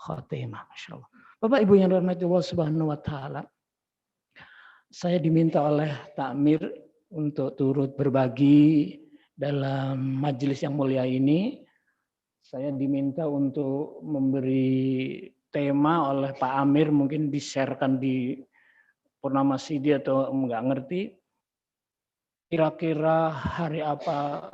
khatimah. Masya Allah. Bapak Ibu yang dirahmati Allah Subhanahu wa taala, saya diminta oleh Takmir untuk turut berbagi dalam majelis yang mulia ini. Saya diminta untuk memberi tema oleh Pak Amir, mungkin di-sharekan di Purnama Sidi atau enggak ngerti. Kira-kira hari apa,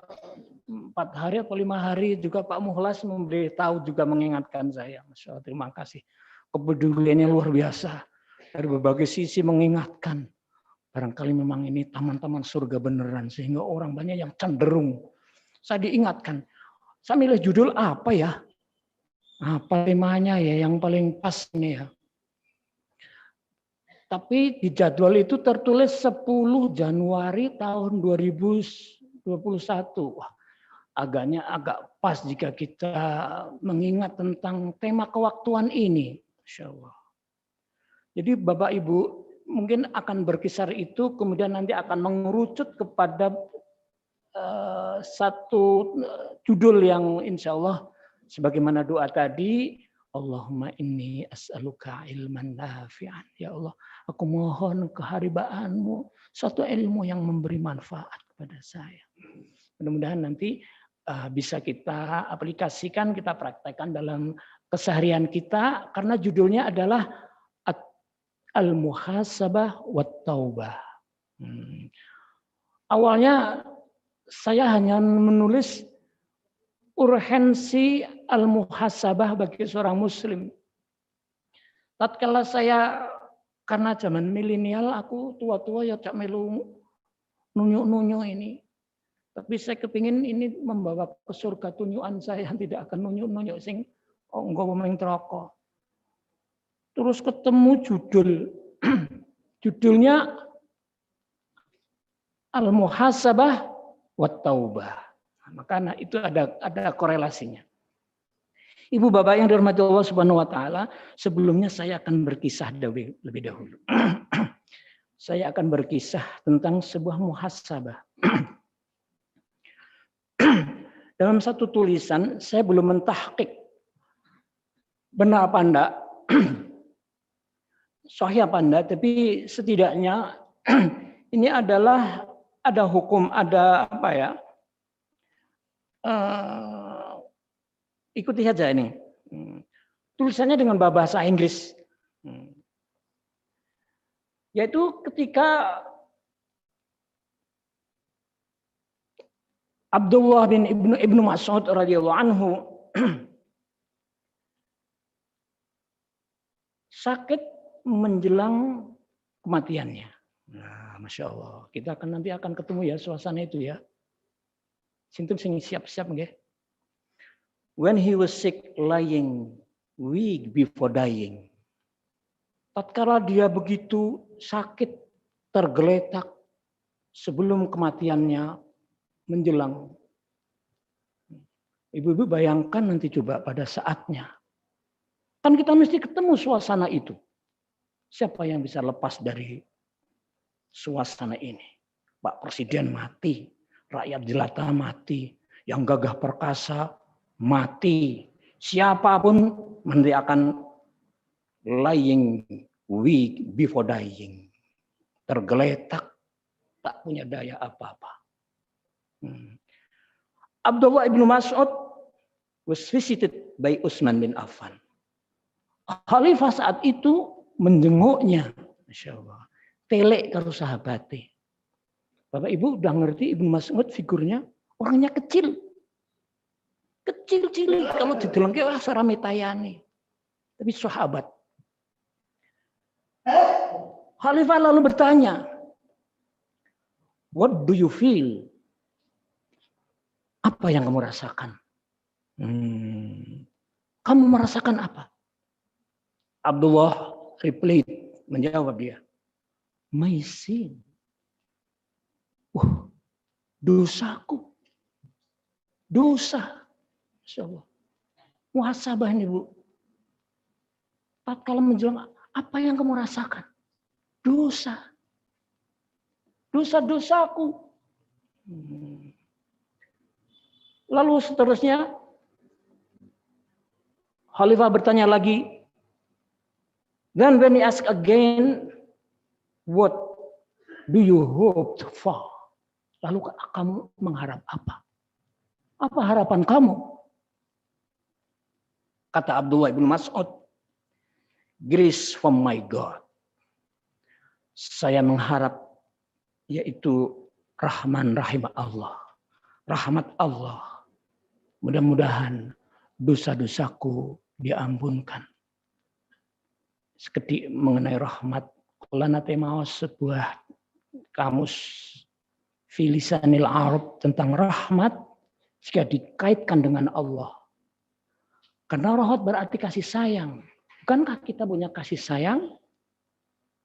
4 hari atau 5 hari juga Pak Mukhlas memberi tahu juga mengingatkan saya. Masya Allah, terima kasih. Kepeduliannya luar biasa. Dari berbagai sisi mengingatkan. Barangkali memang ini taman-taman surga beneran. Sehingga orang banyak yang cenderung. Saya diingatkan. Saya milih judul apa ya? Apa temanya ya yang paling pas ini ya? Tapi di jadwal itu tertulis 10 Januari tahun 2021. Wah, agaknya agak pas jika kita mengingat tentang tema kewaktuan ini. Masya Allah. Jadi Bapak Ibu mungkin akan berkisar itu, kemudian nanti akan mengerucut kepada satu judul yang insya Allah sebagaimana doa tadi, Allahumma inni as'aluka ilman nafi'an. Ya Allah, aku mohon keharibaanmu, satu ilmu yang memberi manfaat kepada saya. Mudah-mudahan nanti bisa kita aplikasikan, kita praktekkan dalam keseharian kita, karena judulnya adalah Al-Muhasabah wat Taubah. Awalnya saya hanya menulis urgensi al-muhasabah bagi seorang muslim. Tatkala saya, karena zaman milenial aku tua-tua ya cak melu nunjuk-nunjuk ini. Tapi saya kepingin ini membawa ke surga tunjukan saya, tidak akan nunjuk-nunjuk sing engko pemain rokok. Terus ketemu judul. Judulnya Al-Muhasabah wat Taubah. Maka itu ada korelasinya. Ibu bapak yang dirahmati Allah Subhanahu wa taala, sebelumnya saya akan berkisah lebih dahulu. Saya akan berkisah tentang sebuah muhasabah. Dalam satu tulisan, saya belum mentahqiq benar apa enggak, sahih apa enggak, tapi setidaknya ini adalah ada hukum, ada apa ya, ikuti saja ini. Tulisannya dengan bahasa Inggris. Yaitu ketika Abdullah bin Ibnu Mas'ud radhiyallahu anhu sakit menjelang kematiannya. Nah, Masya Allah. Kita nanti akan ketemu ya suasana itu ya. Sinten sing siap-siap nggih. When he was sick, lying weak before dying. Tatkala dia begitu sakit, tergeletak sebelum kematiannya menjelang. Ibu-ibu bayangkan nanti coba pada saatnya. Kan kita mesti ketemu suasana itu. Siapa yang bisa lepas dari suasana ini? Pak Presiden mati, rakyat jelata mati, yang gagah perkasa mati. Siapapun nanti akan lying weak before dying. Tergeletak, tak punya daya apa-apa. Abdullah ibnu Mas'ud was visited by Utsman bin Affan. Khalifah saat itu menjenguknya. Masya Allah. Telek karo sahabatnya. Bapak Ibu udah ngerti Ibnu Mas'ud figurnya, orangnya kecil. Kecil-kecil kalau didelengke wah sarame tayane. Tapi sahabat. Khalifah lalu bertanya, "What do you feel?" Apa yang kamu rasakan? Kamu merasakan apa? Abdullah replied, menjawab dia, "My sin." Dosaku. Dosa. Masya Allah. Muhasabah ini Bu. Tatkala menjelang, apa yang kamu rasakan? Dosa. Dosa-dosaku. Lalu seterusnya, Khalifah bertanya lagi. Then when he asked again, what do you hope for? Lalu kamu mengharap apa? Apa harapan kamu? Kata Abdullah bin Mas'ud, grace from my God. Saya mengharap yaitu Rahman Rahim Allah. Rahmat Allah. Mudah-mudahan dosa-dosaku diampunkan. Seketik mengenai rahmat. Kalau nanti mau sebuah kamus Filisanil Arab tentang rahmat jika dikaitkan dengan Allah. Karena rahmat berarti kasih sayang. Bukankah kita punya kasih sayang?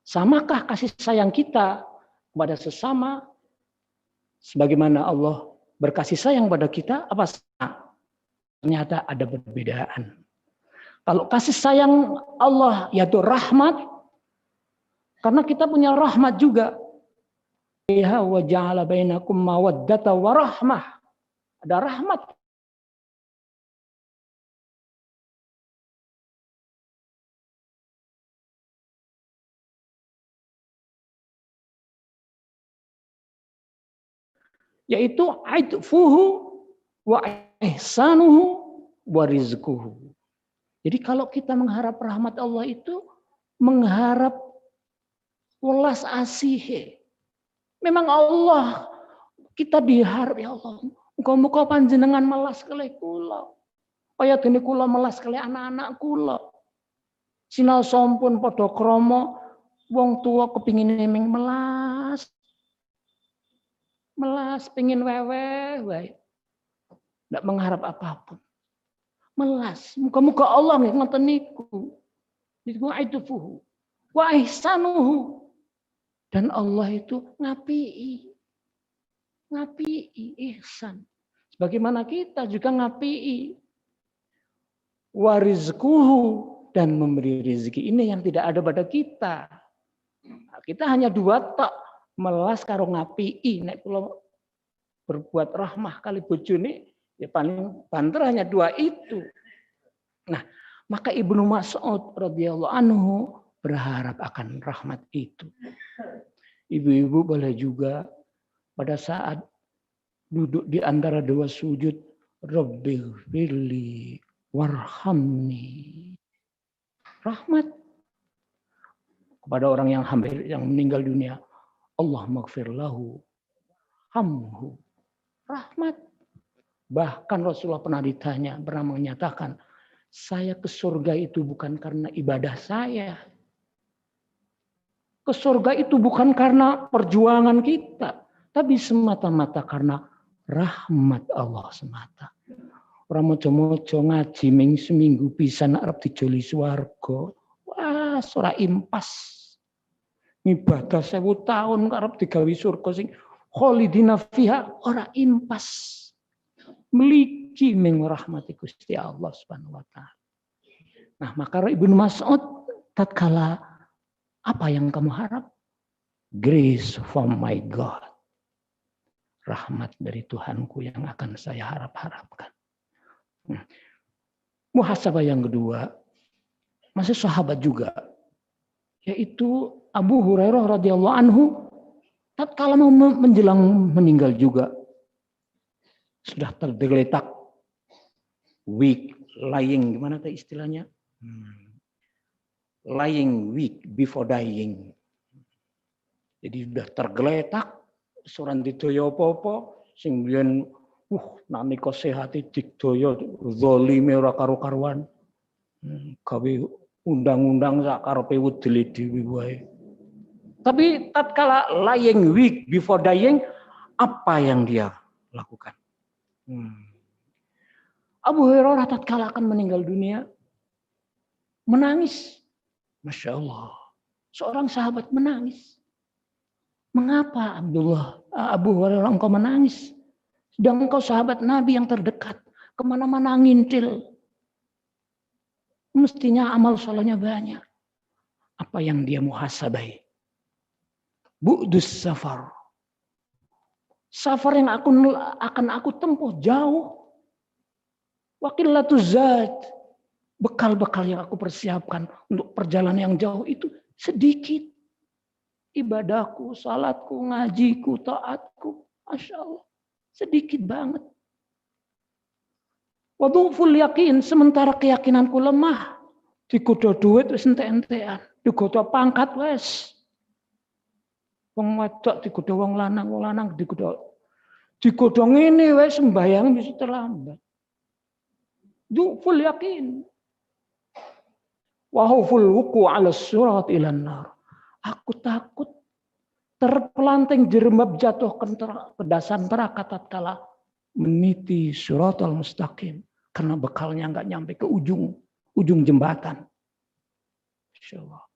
Samakah kasih sayang kita kepada sesama sebagaimana Allah berkasih sayang pada kita? Apa sama? Ternyata ada perbedaan. Kalau kasih sayang Allah yaitu rahmat, karena kita punya rahmat juga. Wa ja'ala bainakum mawaddata wa rahmah. Ada rahmat. Yaitu aidfuhu wa ihsanuhu wa rizquhu. Jadi kalau kita mengharap rahmat Allah itu mengharap welas asih. Memang Allah kita diharap ya Allah. Muga-muga panjenengan melas kalih kula. Kaya dene kula melas kalih anak-anak kula. Sinau sampun padha krama wong tua kepingin ming melas. Melas pengin weweh wae. Ndak mengharap apapun. Melas. Muga-muga Allah nggih ngoten niku. Niku aidufuhu wa ihsanuhu. Dan Allah itu ngapii. Ngapii ihsan. Sebagaimana kita juga ngapii. Wa rizquhu dan memberi rezeki ini yang tidak ada pada kita. Nah, kita hanya dua tak melas karo ngapii. Nek kula berbuat rahmah kali bojone ya paling banter hanya dua itu. Nah, maka Ibnu Mas'ud radhiyallahu anhu berharap akan rahmat itu. Ibu-ibu boleh juga pada saat duduk di antara dua sujud, Rabbighfirli warhamni. Rahmat kepada orang yang hampir yang meninggal dunia. Allah maghfir lahu hamhu. Rahmat. Bahkan Rasulullah pernah ditanya, pernah menyatakan, saya ke surga itu bukan karena ibadah saya. Ke surga itu bukan karena perjuangan kita, tapi semata-mata karena rahmat Allah semata. Orang moco-moco ngaji ming seminggu pisan arep dijoli swarga. Wah, ora impas. Ibadah 1000 tahun arep digawe surga sing kholidina fiha ora impas. Meliki ming rahmati Gusti Allah Subhanahu wa taala. Nah, maka Ibnu Mas'ud tatkala apa yang kamu harap? Grace from my God. Rahmat dari Tuhanku yang akan saya harap-harapkan. Muhasabah yang kedua, masih sahabat juga, yaitu Abu Hurairah radhiyallahu anhu, tatkala mau menjelang meninggal juga, sudah tergeletak, weak, lying, gimana tuh istilahnya? Lying weak before dying. Jadi sudah tergeletak, seorang didaya apa-apa, sing biyen nalika sehate digdaya zalime ora karo-karuan. Gawe undang-undang sak karepe wedele dhewe wae. Tapi tatkala lying weak before dying, apa yang dia lakukan? Abu Hurairah tatkala akan meninggal dunia menangis. Masya Allah, seorang sahabat menangis. Mengapa Abu Hurairah engkau menangis? Sedang engkau sahabat Nabi yang terdekat, kemana-mana ngintil. Mestinya amal salehnya banyak. Apa yang dia muhasabai? Bu'dus safar. Safar yang akan aku tempuh jauh. Wa qillatuz zat. bekal-bekal yang aku persiapkan untuk perjalanan yang jauh itu sedikit. Ibadahku, salatku, ngajiku, taatku, Masya Allah, sedikit banget. Wadhuful yakin, sementara keyakinanku lemah. Digoda duit wis entek-entekan, digoda pangkat wis. Wong wadok digoda wong lanang digoda ngene wis sembahyang wis terlambat. Dhuful yakin. Wa huful wuqu' 'ala surat ilan nar. Aku takut terpelanting jerembab jatuh ke dasar neraka tatkala meniti suratal mustaqim karena bekalnya enggak nyampe ke ujung jembatan. Insyaallah.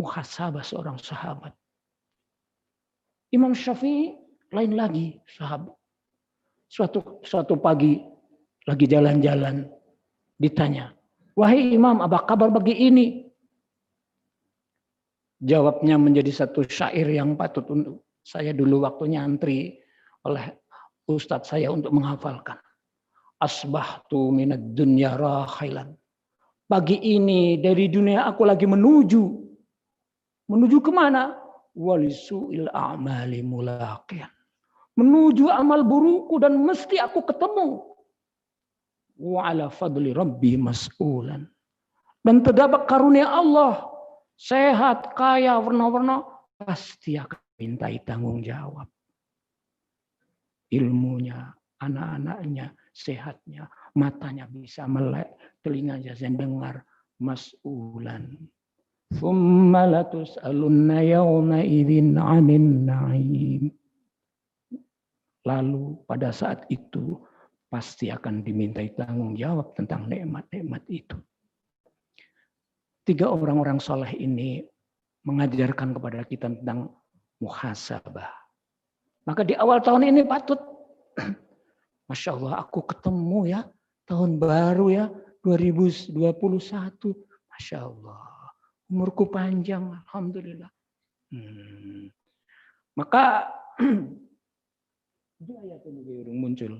Muhasabah seorang sahabat. Imam Syafi'i lain lagi sahabat. Suatu pagi lagi jalan-jalan ditanya, "Wahai Imam, apa kabar bagi ini?" Jawabnya menjadi satu syair yang patut untuk saya dulu waktu nyantri oleh ustadz saya untuk menghafalkan. Asbahtu minad dunya rahilan. Pagi ini dari dunia aku lagi menuju kemana? Walisu'il a'mali mulaqiyan. Menuju amal burukku dan mesti aku ketemu. Wa ala fadli rabbi mas'ulan. Dan terdapat karunia Allah, sehat, kaya, warna-warna, pasti akan mintai tanggung jawab. Ilmunya, anak-anaknya, sehatnya, matanya bisa melek, telinganya bisa dengar, mas'ulan. Thumma latus'alunna yawma idzin 'anil na'im. Lalu pada saat itu pasti akan dimintai tanggung jawab tentang nikmat-nikmat itu. 3 orang-orang soleh ini mengajarkan kepada kita tentang muhasabah. Maka di awal tahun ini patut, Masya Allah, aku ketemu ya, tahun baru ya, 2021. Masya Allah, umurku panjang, Alhamdulillah. Maka, itu ayat ini muncul.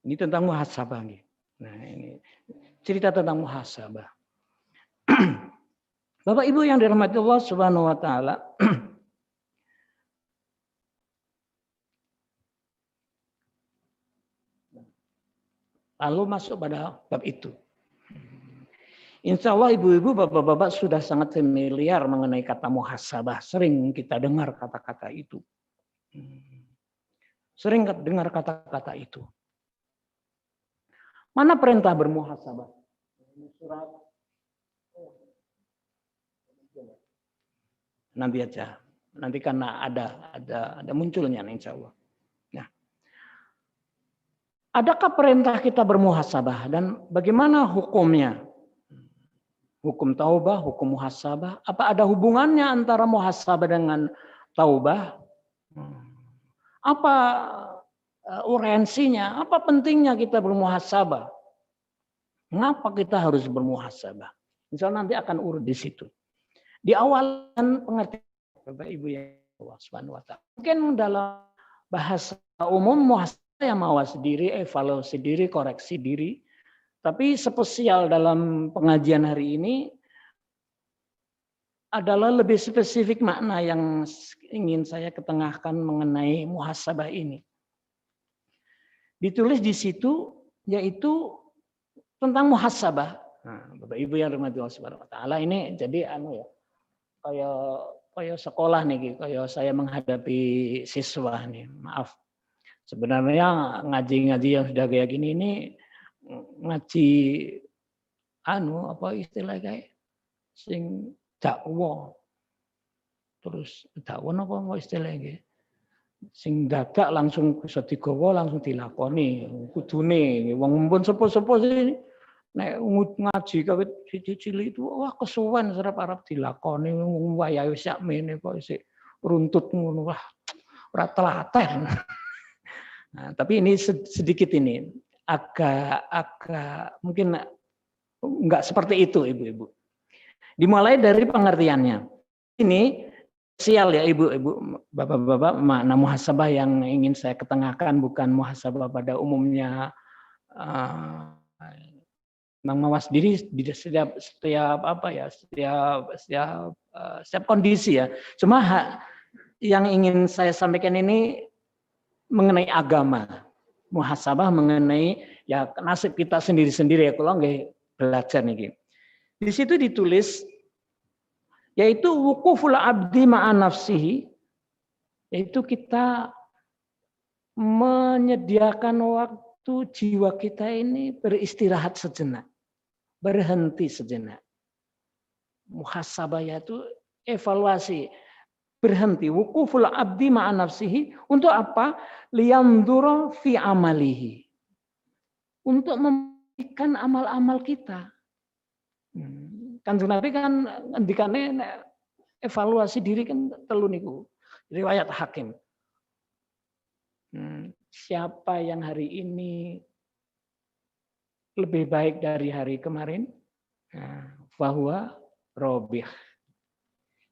Ini tentang muhasabah. Nah, ini cerita tentang muhasabah. Bapak Ibu yang dirahmati Allah Subhanahu wa taala. Lalu masuk pada bab itu. Insya Allah ibu-ibu, bapak-bapak sudah sangat familiar mengenai kata muhasabah. Sering kita dengar kata-kata itu. Sering dengar kata-kata itu. Mana perintah bermuhasabah? Surat. Nanti aja. Nanti karena ada munculnya insya Allah. Nah, adakah perintah kita bermuhasabah dan bagaimana hukumnya? Hukum taubah, hukum muhasabah. Apa ada hubungannya antara muhasabah dengan taubah? Apa urgensinya? Apa pentingnya kita bermuhasabah? Mengapa kita harus bermuhasabah? Insya Allah nanti akan urut di situ. Di awal pengertian Bapak Ibu yang Allah Subhanahu wa taala. Mungkin dalam bahasa umum muhasabah yang mawas diri, evaluasi diri, koreksi diri. Tapi spesial dalam pengajian hari ini adalah lebih spesifik makna yang ingin saya ketengahkan mengenai muhasabah ini. Ditulis di situ yaitu tentang muhasabah. Nah, Bapak Ibu yang dirahmati Allah Subhanahu wa taala, ini jadi kayak sekolah nih, kayak saya menghadapi siswa nih. Maaf. Sebenarnya ngaji-ngaji yang sudah kayak gini ini ngaji apa istilah kayak sing dakwah. Terus dakwah apa istilahnya? Sing dadak langsung bisa digawa langsung dilakoni. Kudune wong mumpun sepuh-sepuh sini nek ngaji kawit cilik itu wah kesuwen serap arep dilakoni wayahe wis sakmene kok isih runtut ngono wah ora telaten. Nah, tapi ini sedikit ini agak mungkin enggak seperti itu ibu-ibu. Dimulai dari pengertiannya. Ini spesial ya ibu-ibu, bapak-bapak, makna muhasabah yang ingin saya ketengahkan bukan muhasabah pada umumnya memang mawas diri di setiap setiap kondisi ya. Cuma yang ingin saya sampaikan ini mengenai agama, muhasabah mengenai ya nasib kita sendiri-sendiri ya kalau nggak belajar nih. Di situ ditulis yaitu wukuful abdi ma'an nafsihi, yaitu kita menyediakan waktu jiwa kita ini beristirahat sejenak, berhenti sejenak. Muhasabah itu evaluasi, berhenti. Wukuful abdi ma'an nafsihi untuk apa? Liyandura fi amalihi. Untuk memberikan amal-amal kita. Kanjeng Nabi kan ngendikane evaluasi diri kan telu niku. Riwayat Hakim. Siapa yang hari ini lebih baik dari hari kemarin? Fahuwa robih.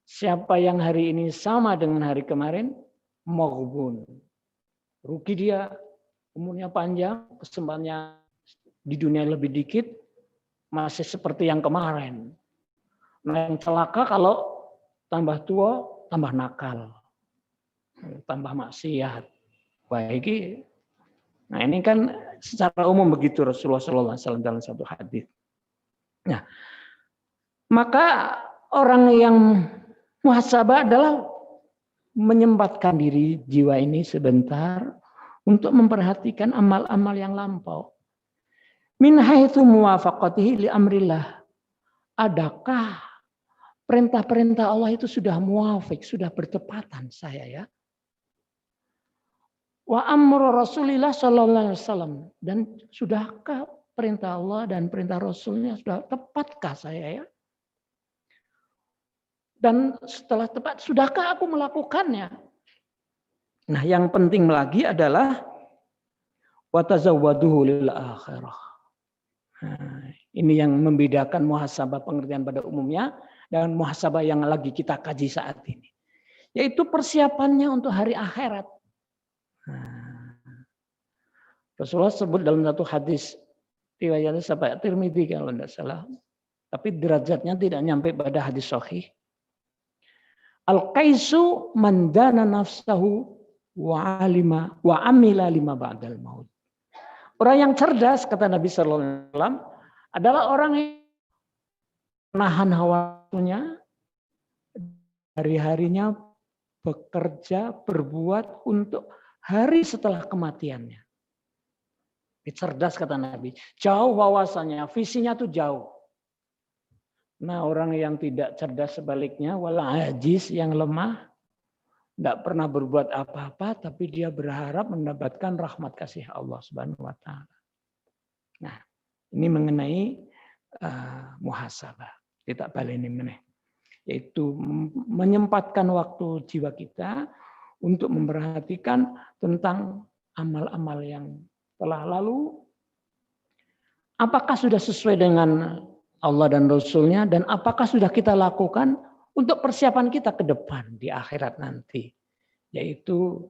Siapa yang hari ini sama dengan hari kemarin? Maghbun. Rugi dia, umurnya panjang, kesempatannya di dunia lebih dikit, masih seperti yang kemarin. Nah, yang celaka kalau tambah tua, tambah nakal, tambah maksiat. Baik, nah ini kan secara umum begitu Rasulullah SAW dalam satu hadis. Nah, maka orang yang muhasabah adalah menyempatkan diri jiwa ini sebentar untuk memperhatikan amal-amal yang lampau. Min haitsu muwafaqatihi li amrillah. Adakah perintah-perintah Allah itu sudah muafik, sudah bertepatan saya ya? Wa amru Rasulillah sallallahu alaihi wasallam, dan sudahkah perintah Allah dan perintah Rasulnya sudah tepatkah saya ya? Dan setelah tepat, sudahkah aku melakukannya? Nah, yang penting lagi adalah wa tazawwaduhu lil akhirah. Nah, ini yang membedakan muhasabah pengertian pada umumnya dan muhasabah yang lagi kita kaji saat ini. Yaitu persiapannya untuk hari akhirat. Nah, Rasulullah sebut dalam satu hadis riwayatnya sampai Tirmidzi kalau tidak salah. Tapi derajatnya tidak nyampe pada hadis sahih. Al-qaisu man dana nafsahu wa alima wa amila lima ba'dal maut. Orang yang cerdas, kata Nabi sallallahu alaihi wasallam, adalah orang yang menahan hawanya, hari-harinya bekerja, berbuat untuk hari setelah kematiannya. Cerdas kata Nabi, jauh wawasannya, visinya tuh jauh. Nah, orang yang tidak cerdas sebaliknya, wala ajiz, yang lemah, tidak pernah berbuat apa-apa, tapi dia berharap mendapatkan rahmat kasih Allah Subhanahu wa Ta'ala. Nah, ini mengenai muhasabah. Kita balik ini, yaitu menyempatkan waktu jiwa kita untuk memperhatikan tentang amal-amal yang telah lalu. Apakah sudah sesuai dengan Allah dan Rasulnya, dan apakah sudah kita lakukan untuk persiapan kita ke depan di akhirat nanti, yaitu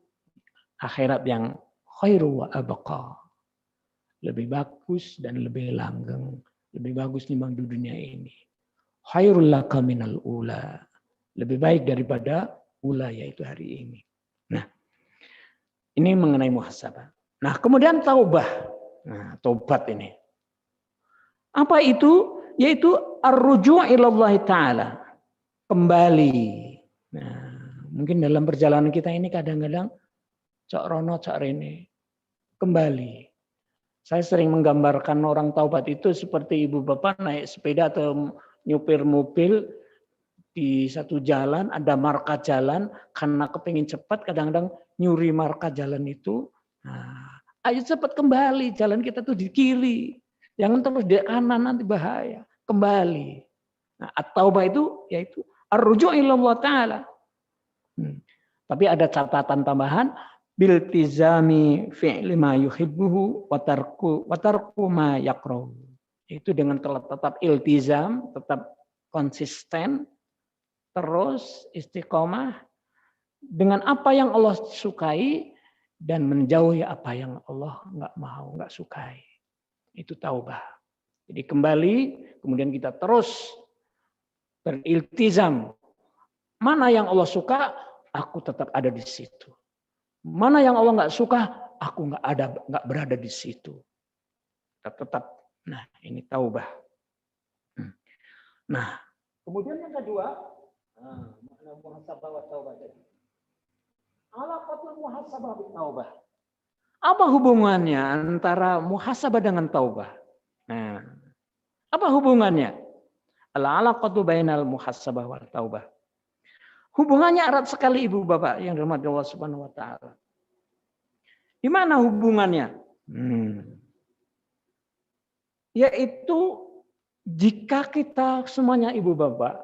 akhirat yang khairu wa abqa, lebih bagus dan lebih langgeng, lebih bagus timbang di dunia ini. Khairul laka minal ula, lebih baik daripada ula, yaitu hari ini. Nah, ini mengenai muhasabah. Nah, kemudian taubah. Nah, taubat ini. Apa itu? Yaitu ar-ruju' ilallah ta'ala. Kembali. Nah, mungkin dalam perjalanan kita ini kadang-kadang cok rono, cok rene. Kembali. Saya sering menggambarkan orang taubat itu seperti ibu bapak naik sepeda atau nyupir mobil di satu jalan, ada marka jalan, karena kepingin cepat kadang-kadang nyuri marka jalan itu. Nah, ayo cepat kembali, jalan kita tuh di kiri. Jangan terus di kanan, nanti bahaya. Kembali. Nah, at-taubah itu yaitu ar-ruju' ilallah ta'ala. Tapi ada catatan tambahan, biltizami fi'li ma yuhibbuhu wa tarku ma yakrahu. Itu dengan tetap iltizam, tetap konsisten, terus istiqomah dengan apa yang Allah sukai dan menjauhi apa yang Allah nggak mau, nggak sukai. Itu taubah. Jadi kembali, kemudian kita terus beriltizam. Mana yang Allah suka, aku tetap ada di situ. Mana yang Allah nggak suka, aku nggak berada di situ. Tetap. Nah, ini taubah. Nah, kemudian yang kedua, makna muhasabah wa taubah tadi. Alaqatul muhasabah wa taubah. Apa hubungannya antara muhasabah dengan taubah? Nah, apa hubungannya? Al-alaqatu bainal muhasabah wa taubah. Hubungannya erat sekali Ibu Bapak yang dirahmati Allah Subhanahu wa taala. Di mana hubungannya? Yaitu jika kita semuanya Ibu Bapak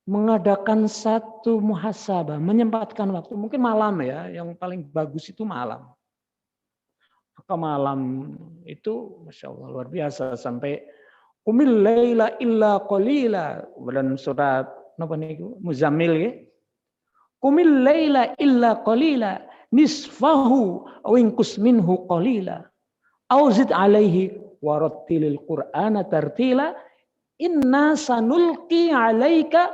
mengadakan satu muhasabah, menyempatkan waktu, mungkin malam ya, yang paling bagus itu malam. Maka malam itu Masya Allah luar biasa, sampai Qumil laila illa qalila, dalam surat napa niku Muzammil ya. Qumil laila illa qalila nisfahu aw inqus minhu qalila aw zid alaihi warattilil qur'ana tartila inna sanulqi 'alaika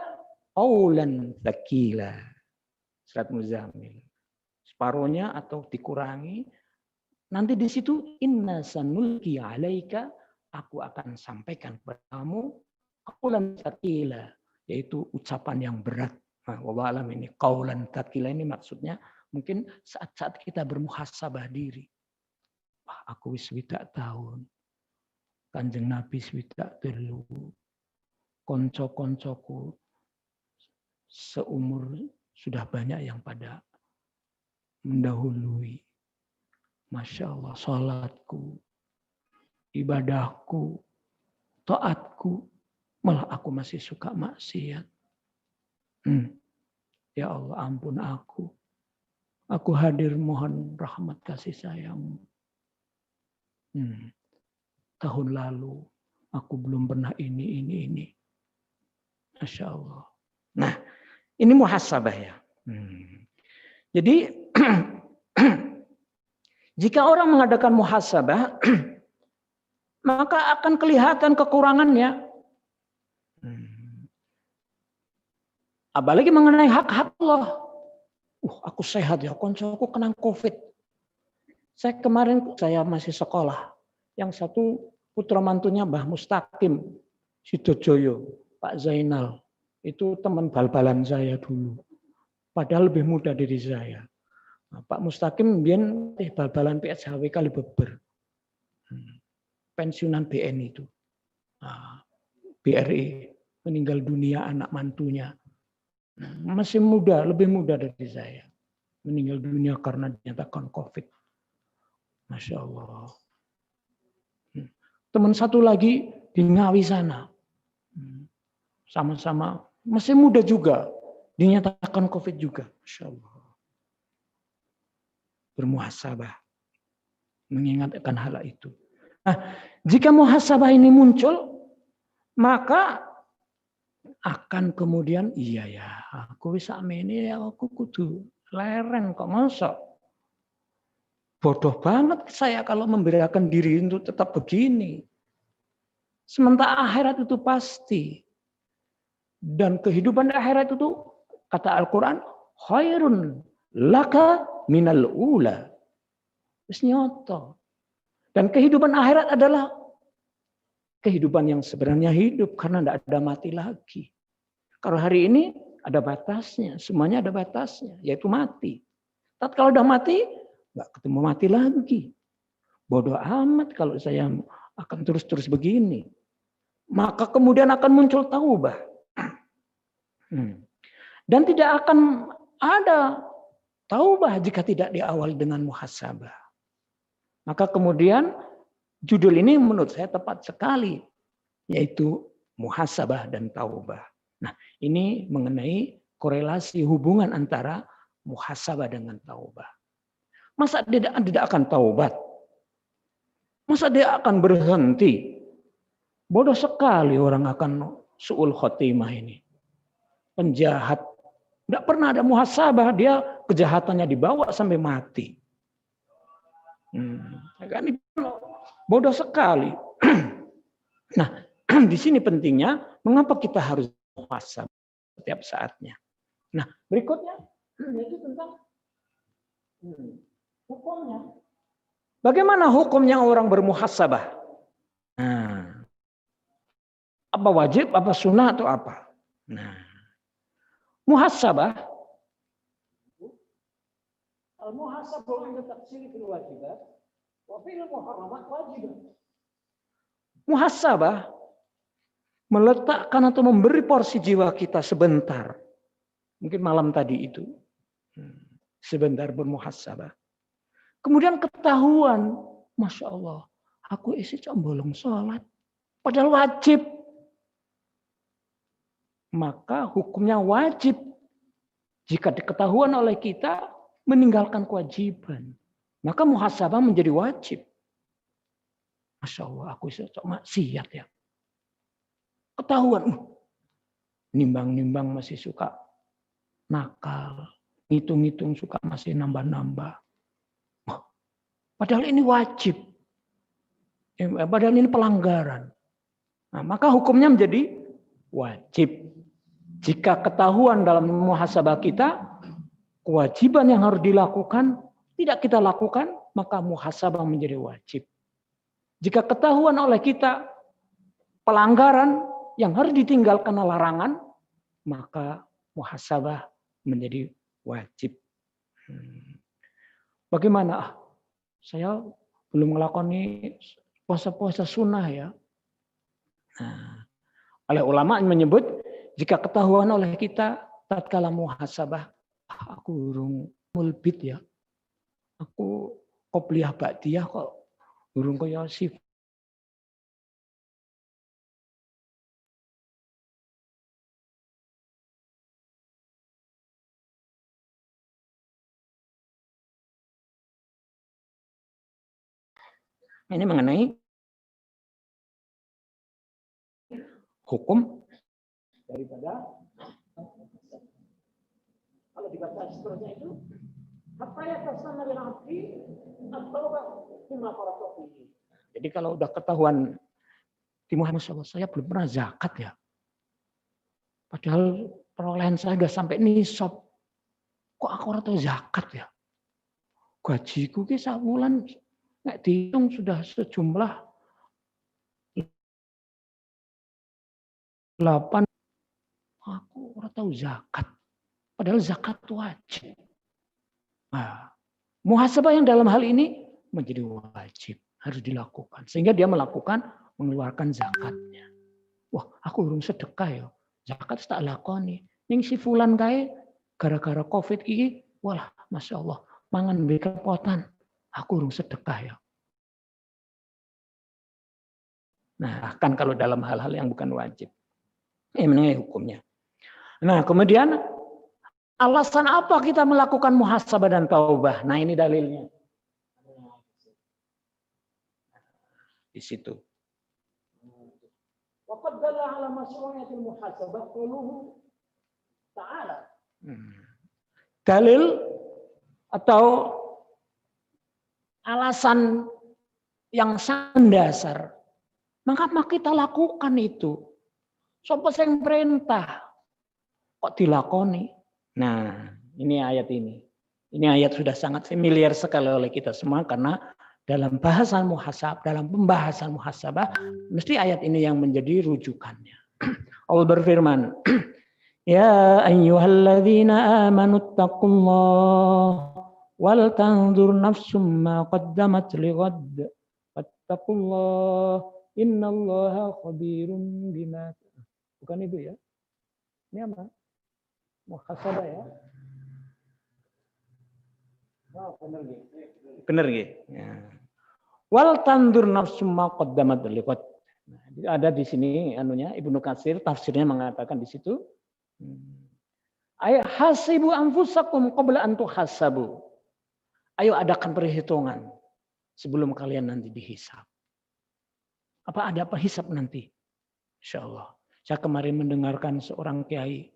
qaulan tsaqila. Surat Muzammil. Separuhnya atau dikurangi, nanti di situ inna sanulqi 'alaika, aku akan sampaikan kepadamu qaulan tsaqila, yaitu ucapan yang berat. Nah, wallahu alam ini qaulan tsaqila ini maksudnya mungkin saat-saat kita bermuhasabah diri. Wah, aku wis swidak tahun. Kanjeng Nabi swidak telu. Konco-koncoku seumur sudah banyak yang pada mendahului. Masya Allah, salatku, ibadahku, taatku, malah aku masih suka maksiat. Ya Allah, ampun aku. Aku hadir mohon rahmat kasih sayang. Tahun lalu aku belum pernah ini. Masya Allah. Nah, ini muhasabah ya. Jadi jika orang mengadakan muhasabah, maka akan kelihatan kekurangannya. Apalagi mengenai hak-hak Allah. Aku sehat ya, koncoku kena COVID. Saya masih sekolah. Yang satu putra mantunya Mbah Mustaqim Sidojoyo, Pak Zainal. Itu teman bal-balan saya dulu. Padahal lebih muda dari saya. Nah, Pak Mustaqim biyen bal-balan PSHW kali beber. Pensiunan BNI itu. Nah, BRI meninggal dunia anak mantunya. Masih muda, lebih muda dari saya. Meninggal dunia karena dinyatakan COVID. Masya Allah. Teman satu lagi di Ngawi sana. Sama-sama masih muda juga. Dinyatakan COVID juga. Masya Allah. Bermuhasabah. Mengingatkan hal itu. Nah, jika muhasabah ini muncul, maka akan kemudian, iya ya, aku bisa ini ya, aku kudu leren kok masa. Bodoh banget saya kalau memberikan diri untuk tetap begini. Sementara akhirat itu pasti. Dan kehidupan akhirat itu, kata Al-Quran, khairun laka minal ula. Wis nyoto. Dan kehidupan akhirat adalah kehidupan yang sebenarnya hidup karena tidak ada mati lagi. Kalau hari ini ada batasnya, semuanya ada batasnya, yaitu mati. Tapi kalau udah mati, nggak ketemu mati lagi. Bodoh amat kalau saya akan terus-terus begini. Maka kemudian akan muncul taubah. Dan tidak akan ada taubah jika tidak diawali dengan muhasabah. Maka kemudian judul ini menurut saya tepat sekali, yaitu muhasabah dan taubah. Nah, ini mengenai korelasi hubungan antara muhasabah dengan taubah. Masa dia tidak akan taubat? Masa dia akan berhenti? Bodoh sekali orang akan su'ul khotimah ini. Penjahat. Tidak pernah ada muhasabah, dia kejahatannya dibawa sampai mati. Kan bodoh sekali. Nah, di sini pentingnya mengapa kita harus muhasabah setiap saatnya. Nah, berikutnya yaitu tentang hukumnya. Bagaimana hukumnya orang bermuhasabah? Nah, apa wajib, apa sunnah atau apa? Nah, muhasabah al-muhasabah inda taqsiri fil wajibat wa fil muharramat wajibat. Muhasabah meletakkan atau memberi porsi jiwa kita sebentar. Mungkin malam tadi itu. Sebentar bermuhasabah. Kemudian ketahuan, Masya Allah, aku isi bolong sholat. Padahal wajib. Maka hukumnya wajib. Jika diketahuan oleh kita, meninggalkan kewajiban. Maka muhasabah menjadi wajib. Masya Allah, aku isi maksiat ya. Ketahuan, nimbang-nimbang masih suka nakal. Ngitung-ngitung suka masih nambah-nambah. Padahal ini wajib. Padahal ini pelanggaran. Nah, maka hukumnya menjadi wajib. Jika ketahuan dalam muhasabah kita, kewajiban yang harus dilakukan, tidak kita lakukan, maka muhasabah menjadi wajib. Jika ketahuan oleh kita pelanggaran yang harus ditinggalkan larangan, maka muhasabah menjadi wajib. Bagaimana? Saya belum melakoni puasa-puasa sunnah ya. Nah, oleh ulama menyebut jika ketahuan oleh kita tatkala muhasabah, aku urung mulbit ya. Aku qobliyah ba'diyah kok urung kaya sif. Ini mengenai hukum daripada kalau dibaca seterusnya itu apa ya tasana lil abdi at-taubah bima faratu. Jadi kalau udah ketahuan di Muhammad SAW, saya belum pernah zakat ya. Padahal perolehan saya udah sampai nisab. Kok aku ora tahu zakat ya? Gajiku ki sak wulan nek dihitung sudah sejumlah 8. Aku ora tahu zakat. Padahal zakat wajib. Nah, muhasabah yang dalam hal ini menjadi wajib, harus dilakukan. Sehingga dia melakukan mengeluarkan zakatnya. Wah, aku urung sedekah ya. Zakat tak lakoni. Ning si fulan kae gara-gara Covid iki, walah, Masya Allah, mangan mbek kepotan. Aku urung sedekah ya. Nah, kan kalau dalam hal-hal yang bukan wajib. Mengenai hukumnya. Nah, kemudian alasan apa kita melakukan muhasabah dan taubah? Nah, ini dalilnya. Di situ. Waqad dalla ala masyru'iyatil muhasabah quluhu ta'ala. Dalil atau alasan yang sangat mendasar. Maka kita lakukan itu. Sapa sing perintah kok dilakoni. Nah, ini ayat ini. Ini ayat sudah sangat familiar sekali oleh kita semua karena dalam bahasan muhasabah, dalam pembahasan muhasabah, mesti ayat ini yang menjadi rujukannya. Allah berfirman, Ya ayyuhalladzina amanu taqullaha wal tanzur nafsum ma qaddamat lighad. Wattaqullaha innallaha khabirum bima. Bukan itu ya? Ini apa? Muhasabah ya? Oh, benar nggih. Ya. Wal tandur nafsum ma qaddamat liqad. Nah, ada di sini anunya Ibnu Katsir tafsirnya mengatakan di situ Ayo hasibu anfusakum qabla an tuhasabu. Ayo adakan perhitungan sebelum kalian nanti dihisab. Apa ada hisab nanti? Insyaallah. Saya kemarin mendengarkan seorang kiai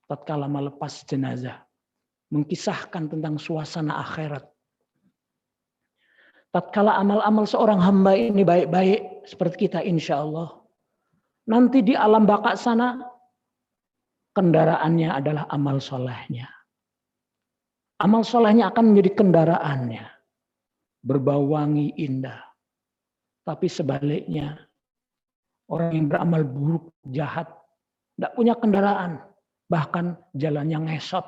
tatkala melepas jenazah mengkisahkan tentang suasana akhirat. Tatkala amal-amal seorang hamba ini baik-baik seperti kita insya Allah. Nanti di alam baka sana, kendaraannya adalah amal solehnya. Amal solehnya akan menjadi kendaraannya. Berbau wangi indah. Tapi sebaliknya, orang yang beramal buruk, jahat, tidak punya kendaraan. Bahkan jalannya ngesot.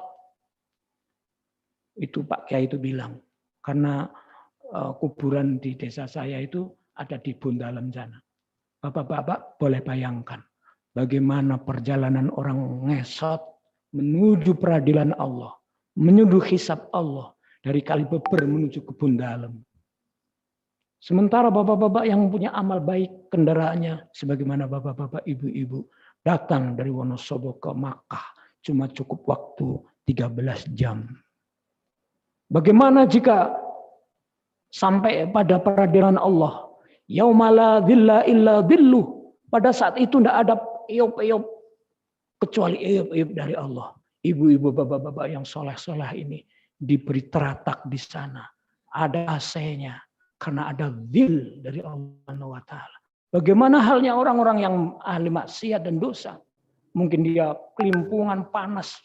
Itu Pak Kiai itu bilang. Karena kuburan di desa saya itu ada di Bundalam sana. Bapak-bapak boleh bayangkan. Bagaimana perjalanan orang ngesot menuju peradilan Allah. Menuju hisab Allah. Dari Kalibeber menuju Kebun Dalem. Sementara bapak-bapak yang punya amal baik kendaraannya. Sebagaimana bapak-bapak ibu-ibu datang dari Wonosobo ke Makkah. Cuma cukup waktu 13 jam. Bagaimana jika sampai pada peradilan Allah. Yaumala dhilla illa dhilluh. Pada saat itu tidak ada iup-iup. Kecuali iup-iup dari Allah. Ibu-ibu, bapak-bapak yang soleh-soleh ini diberi teratak di sana. Ada AC-nya. Karena ada dhil dari Allah Ta'ala. Bagaimana halnya orang-orang yang ahli maksiat dan dosa. Mungkin dia kelimpungan panas.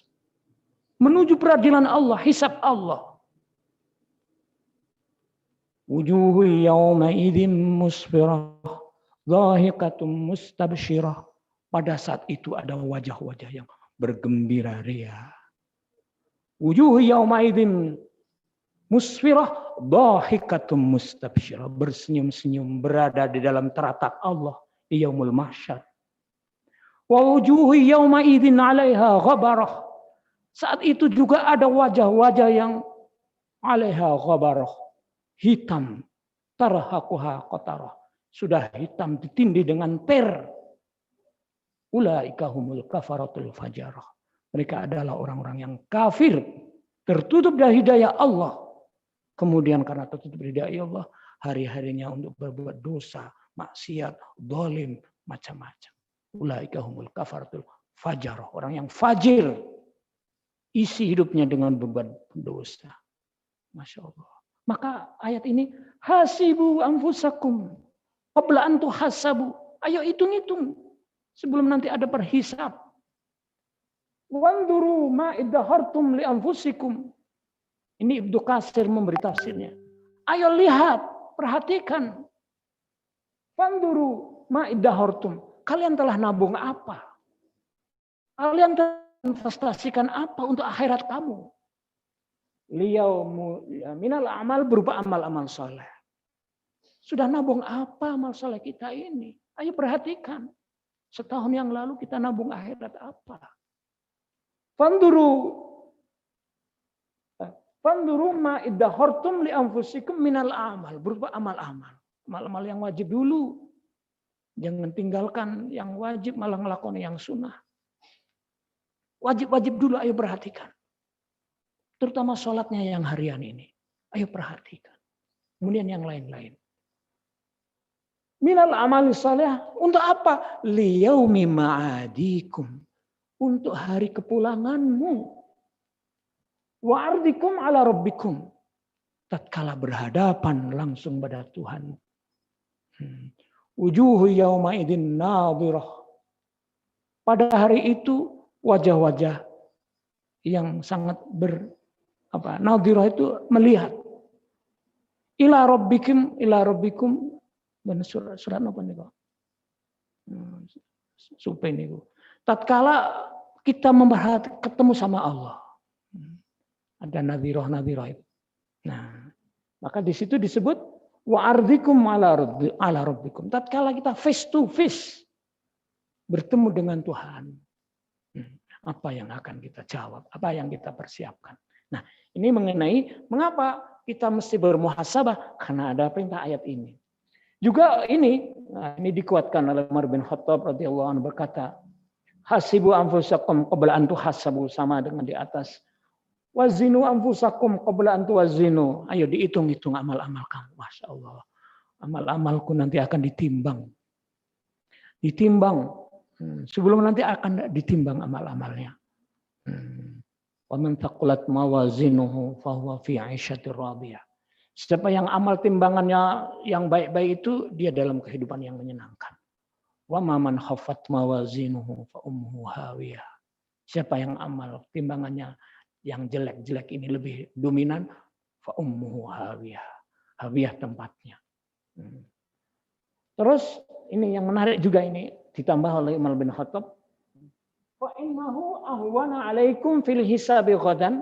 Menuju peradilan Allah, hisab Allah. Wujuhu yawma idzin musfirah. Dhahiqatum mustabsyirah. Pada saat itu ada wajah-wajah yang bergembira ria. Wujuhu yawma idzin musfirah. Dhahiqatum mustabsyirah. Bersenyum-senyum berada di dalam teratak Allah di yaumul mahsyar. Wa wujuhu yawma idzin 'alaiha ghabarah. Saat itu juga ada wajah-wajah yang 'alaiha ghabarah. Hitam, tarhaquha qatarah. Sudah hitam ditindih dengan per. Ulaika humul kafaratul fajarah. Mereka adalah orang-orang yang kafir, tertutup dari hidayah Allah. Kemudian karena tertutup dari hidayah Allah, hari-harinya untuk berbuat dosa, maksiat, zalim, macam-macam. Ulaika humul kafaratul fajarah. Orang yang fajir, isi hidupnya dengan beban dosa. Masya Allah. Maka ayat ini, hasibu anfusakum qabla an tuhasabu. Ayo hitung-hitung sebelum nanti ada perhisab. Wanduru ma iddahartum li anfusikum. Ini Ibnu Katsir memberi tafsirnya. Ayo lihat, perhatikan. Wanduru ma iddahartum. Kalian telah nabung apa? Kalian telah investasikan apa untuk akhirat kamu? Liyaumu minal amal berupa amal-amal soleh. Sudah nabung apa amal soleh kita ini? Ayo perhatikan. Setahun yang lalu kita nabung akhirat apa? Fanduru ma iddahartum li anfusikum minal amal berupa amal-amal. Amal-amal yang wajib dulu. Jangan tinggalkan yang wajib malah ngelakoni yang sunnah. Wajib-wajib dulu ayo perhatikan. Terutama sholatnya yang harian ini. Ayo perhatikan. Kemudian yang lain-lain. Minal amali salih. Untuk apa? Liyaumi ma'adikum. Untuk hari kepulanganmu. Wa'ardikum ala rabbikum. Tatkala berhadapan langsung pada Tuhan. Wujuhu yawma idin nadhirah. Pada hari itu wajah-wajah yang sangat nadhirah itu melihat. Ila rabbikum dan surat apa nih Pak? Supaya nih. Tatkala kita ketemu sama Allah. Ada nadhirah itu. Nah, maka di situ disebut wa'ardikum ala rabbikum. Tatkala kita face to face bertemu dengan Tuhan. Apa yang akan kita jawab? Apa yang kita persiapkan? Nah, ini mengenai mengapa kita mesti bermuhasabah karena ada perintah ayat ini. Juga ini dikuatkan oleh Umar bin Khattab radhiyallahu anhu berkata, hasibu anfusakum qabla an tuhasabu, sama dengan di atas. Wazinu anfusakum qabla an tuwazinu. Ayo dihitung-hitung amal-amal kamu. Masya Allah. Amal-amalku nanti akan ditimbang. Ditimbang. Sebelum nanti akan ditimbang amal-amalnya. Wa man thaqulat mawazinuhu fahuwa fi 'aisyatir radiyah. Siapa yang amal timbangannya yang baik-baik itu dia dalam kehidupan yang menyenangkan. Wa man khaffat mawazinuhu fa ummuhu hawiyah. Siapa yang amal timbangannya yang jelek-jelek ini lebih dominan, fa ummuhu hawiyah. Hawiyah tempatnya. Terus ini yang menarik juga ini ditambah oleh Umar bin Khattab. Fa innahu ahwana 'alaikum fil hisabi ghadan.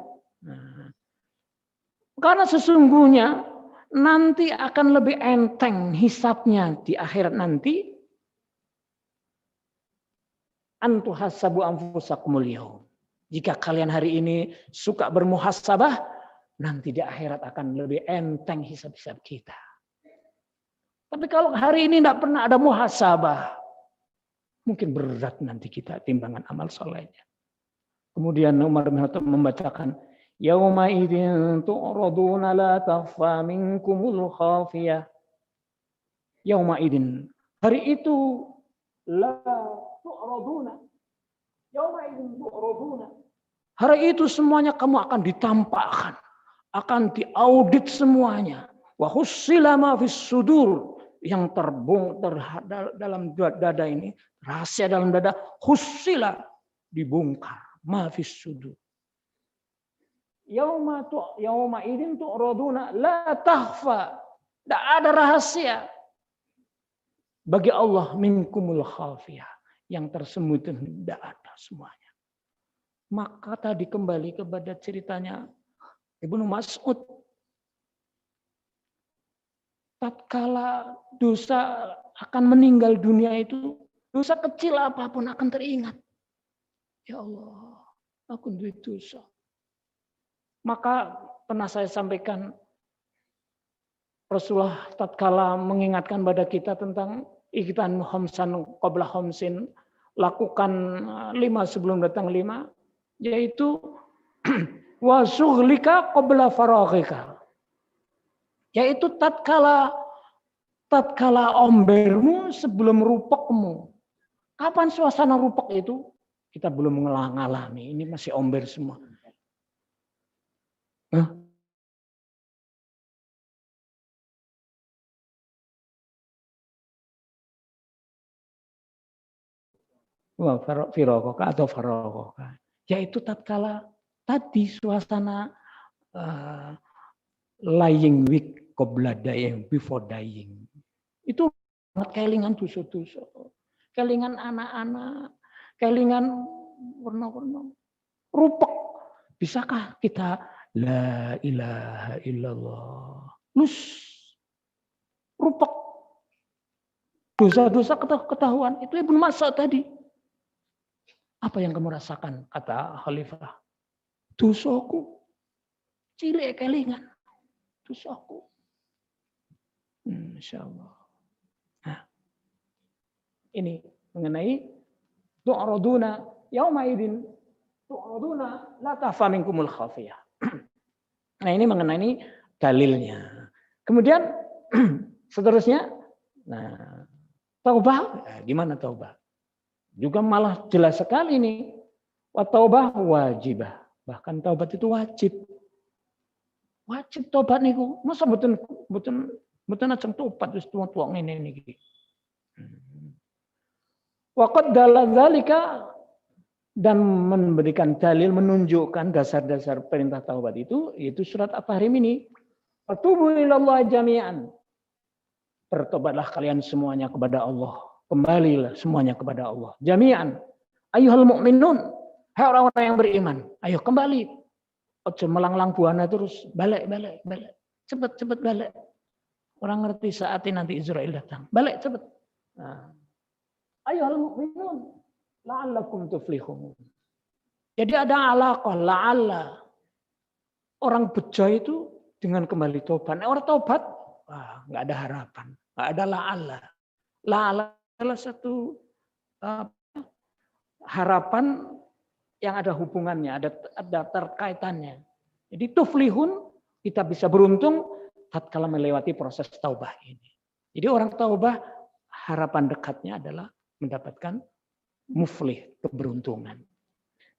Karena sesungguhnya nanti akan lebih enteng hisabnya di akhirat nanti. Antuhasabu anfusakumul yaum. Jika kalian hari ini suka bermuhasabah, nanti di akhirat akan lebih enteng hisab-hisab kita. Tapi kalau hari ini tidak pernah ada muhasabah, mungkin berat nanti kita timbangan amal solehnya. Kemudian Umar bin Khattab membacakan, Yauma idzin tu'raduna la takhfa minkumul khafiyah. Yauma idzin, hari itu la tu'raduna. Yauma idzin tu'raduna. Hari itu semuanya kamu akan ditampakkan, akan diaudit semuanya. Wa hussila ma fis sudur, yang dalam dada ini, rahasia dalam dada, hussila, dibongkar, ma fis sudur. Yauma idzin tu'raduna la takhfa. Tidak ada rahasia bagi Allah minkumul khafiyah, yang tersembunyi tidak ada semuanya. Maka tadi kembali kepada ceritanya Ibnu Mas'ud. Tatkala dosa akan meninggal dunia itu, dosa kecil apapun akan teringat. Ya Allah, aku duit dosa. Maka pernah saya sampaikan, Rasulullah tatkala mengingatkan pada kita tentang ikhtan khamsan qabla khamsin, lakukan 5 sebelum datang 5, yaitu wa shughlika qabla faraghika. Yaitu tatkala ombermu sebelum rupekmu. Kapan suasana rupek itu? Kita belum mengalami, ini masih omber semua. Wah, firokoka atau farokoka. Yaitu tatkala tadi suasana lying weak qabla dying, before dying. Itu sangat kelingan dosa-dosa. Kelingan anak-anak, kelingan warna-warna. Rupek. Bisakah kita la ilaha illallah. Rupek. Dosa-dosa ketahuan. Itu Ibnu Mas'ud tadi. Apa yang kamu rasakan? Kata Khalifah. Dosaku. Cilik kelingan. Dosaku. Insyaallah. Nah, ini mengenai tu'raduna yauma idzin tu'raduna la takhfa minkumul khafiyah. Nah, ini mengenai dalilnya. Kemudian seterusnya, nah, taubah, gimana taubah? Juga malah jelas sekali nih. Wa taubah wajibah. Bahkan taubat itu wajib. Wajib taubat niku. Masa mboten ajeng taubat wis tuwa-tuwa ngene niki. Wa qad daladzalika, dan memberikan dalil menunjukkan dasar-dasar perintah taubat itu, yaitu surat At-Tahrim ini. Fatubu ilallahi jami'an. Bertobatlah kalian semuanya kepada Allah. Kembalilah semuanya kepada Allah. Jami'an. Ayyuhal mu'minun. Hai orang-orang yang beriman. Ayo kembali. Ojo melanglang buana terus. Balik. Cepet balik. Orang ngerti saat ini nanti Israel datang. Balik cepet. Nah. Ayyuhal mu'minun. La'allakum tuflihun. Jadi ada alaqah. La'alla. Orang bejo itu dengan kembali tobat. Orang tobat. Wah, nggak ada harapan. Nggak ada la'alla. La'alla adalah satu harapan yang ada hubungannya, ada terkaitannya. Jadi tuflihun, kita bisa beruntung tatkala melewati proses taubah ini. Jadi orang taubah harapan dekatnya adalah mendapatkan muflih, keberuntungan.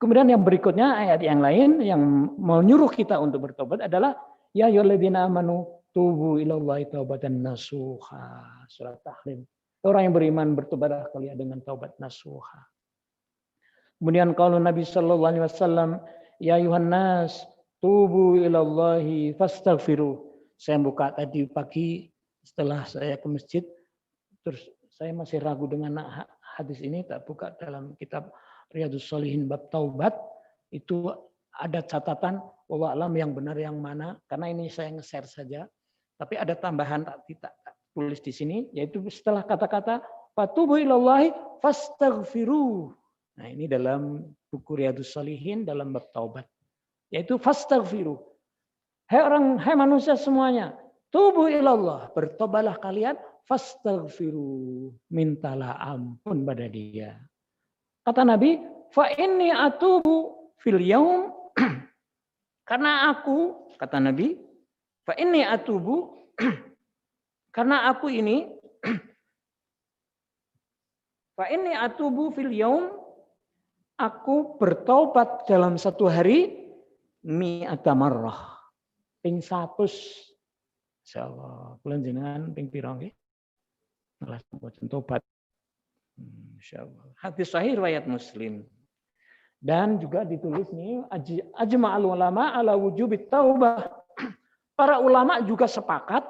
Kemudian yang berikutnya ayat yang lain yang menyuruh kita untuk bertobat adalah ya ayyuhalladzina amanu tubu ilallahi taubatan nasuha, surat Tahrim. Orang yang beriman bertobatlah kalian dengan taubat nasuha. Kemudian kalau Nabi Shallallahu Alaihi Wasallam, ya ayuhan nas, tubu ilallahi fastaghfiru. Saya buka tadi pagi setelah saya ke masjid, terus saya masih ragu dengan hadis ini, tak buka dalam kitab Riyadhus Shalihin bab taubat, itu ada catatan wallahu alam yang benar yang mana, karena ini saya nge-share saja. Tapi ada tambahan tak tulis di sini, yaitu setelah kata-kata fatubu ilallahi fastaghfiru. Nah, ini dalam buku Riyadhus Shalihin dalam bab taubat, yaitu fastaghfiru. Hai manusia semuanya, tubu ilallah, bertobatlah kalian, fastaghfiru, mintalah ampun pada dia. Kata Nabi, fa inni atubu fil yaum, karena aku, kata Nabi, fa inni atubu, karena aku ini, fa inni atubu fil yaum, aku bertobat dalam satu hari, mi'ata marrah, ping 100. Insyaallah, bulan jenengan ping pira nggih? Malah mboten tobat. Insyaallah. Hadis sahih riwayat Muslim. Dan juga ditulis nih ajma'ul ulama ala wujubit taubah. Para ulama juga sepakat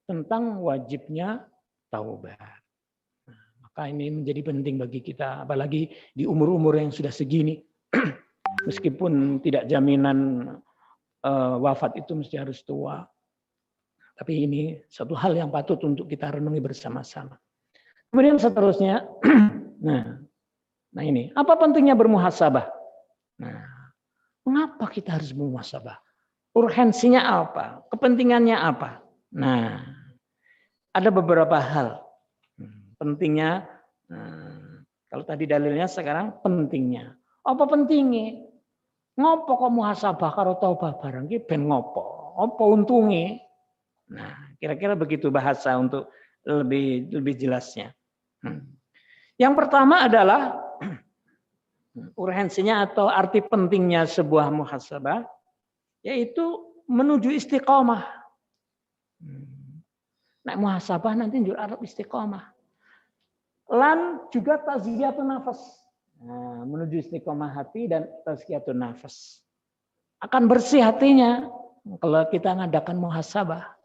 tentang wajibnya taubat. Nah, maka ini menjadi penting bagi kita, apalagi di umur-umur yang sudah segini. Meskipun tidak jaminan wafat itu mesti harus tua. Tapi ini satu hal yang patut untuk kita renungi bersama-sama. Kemudian seterusnya, nah ini, apa pentingnya bermuhasabah? Nah, mengapa kita harus bermuhasabah? Urgensinya apa? Kepentingannya apa? Nah, ada beberapa hal. Pentingnya, kalau tadi dalilnya, sekarang pentingnya. Apa pentingnya? Ngopo kok muhasabah karo taubah barang ki ben ngopo? Apa untungnya? Nah, kira-kira begitu bahasa untuk lebih jelasnya. Yang pertama adalah urgensinya atau arti pentingnya sebuah muhasabah, yaitu menuju istiqomah. Nek muhasabah nanti njur arep istiqomah. Lan juga tazkiyatun nafas. Nah, menuju istiqomah hati dan tazkiyatun nafas. Akan bersih hatinya kalau kita ngadakan muhasabah.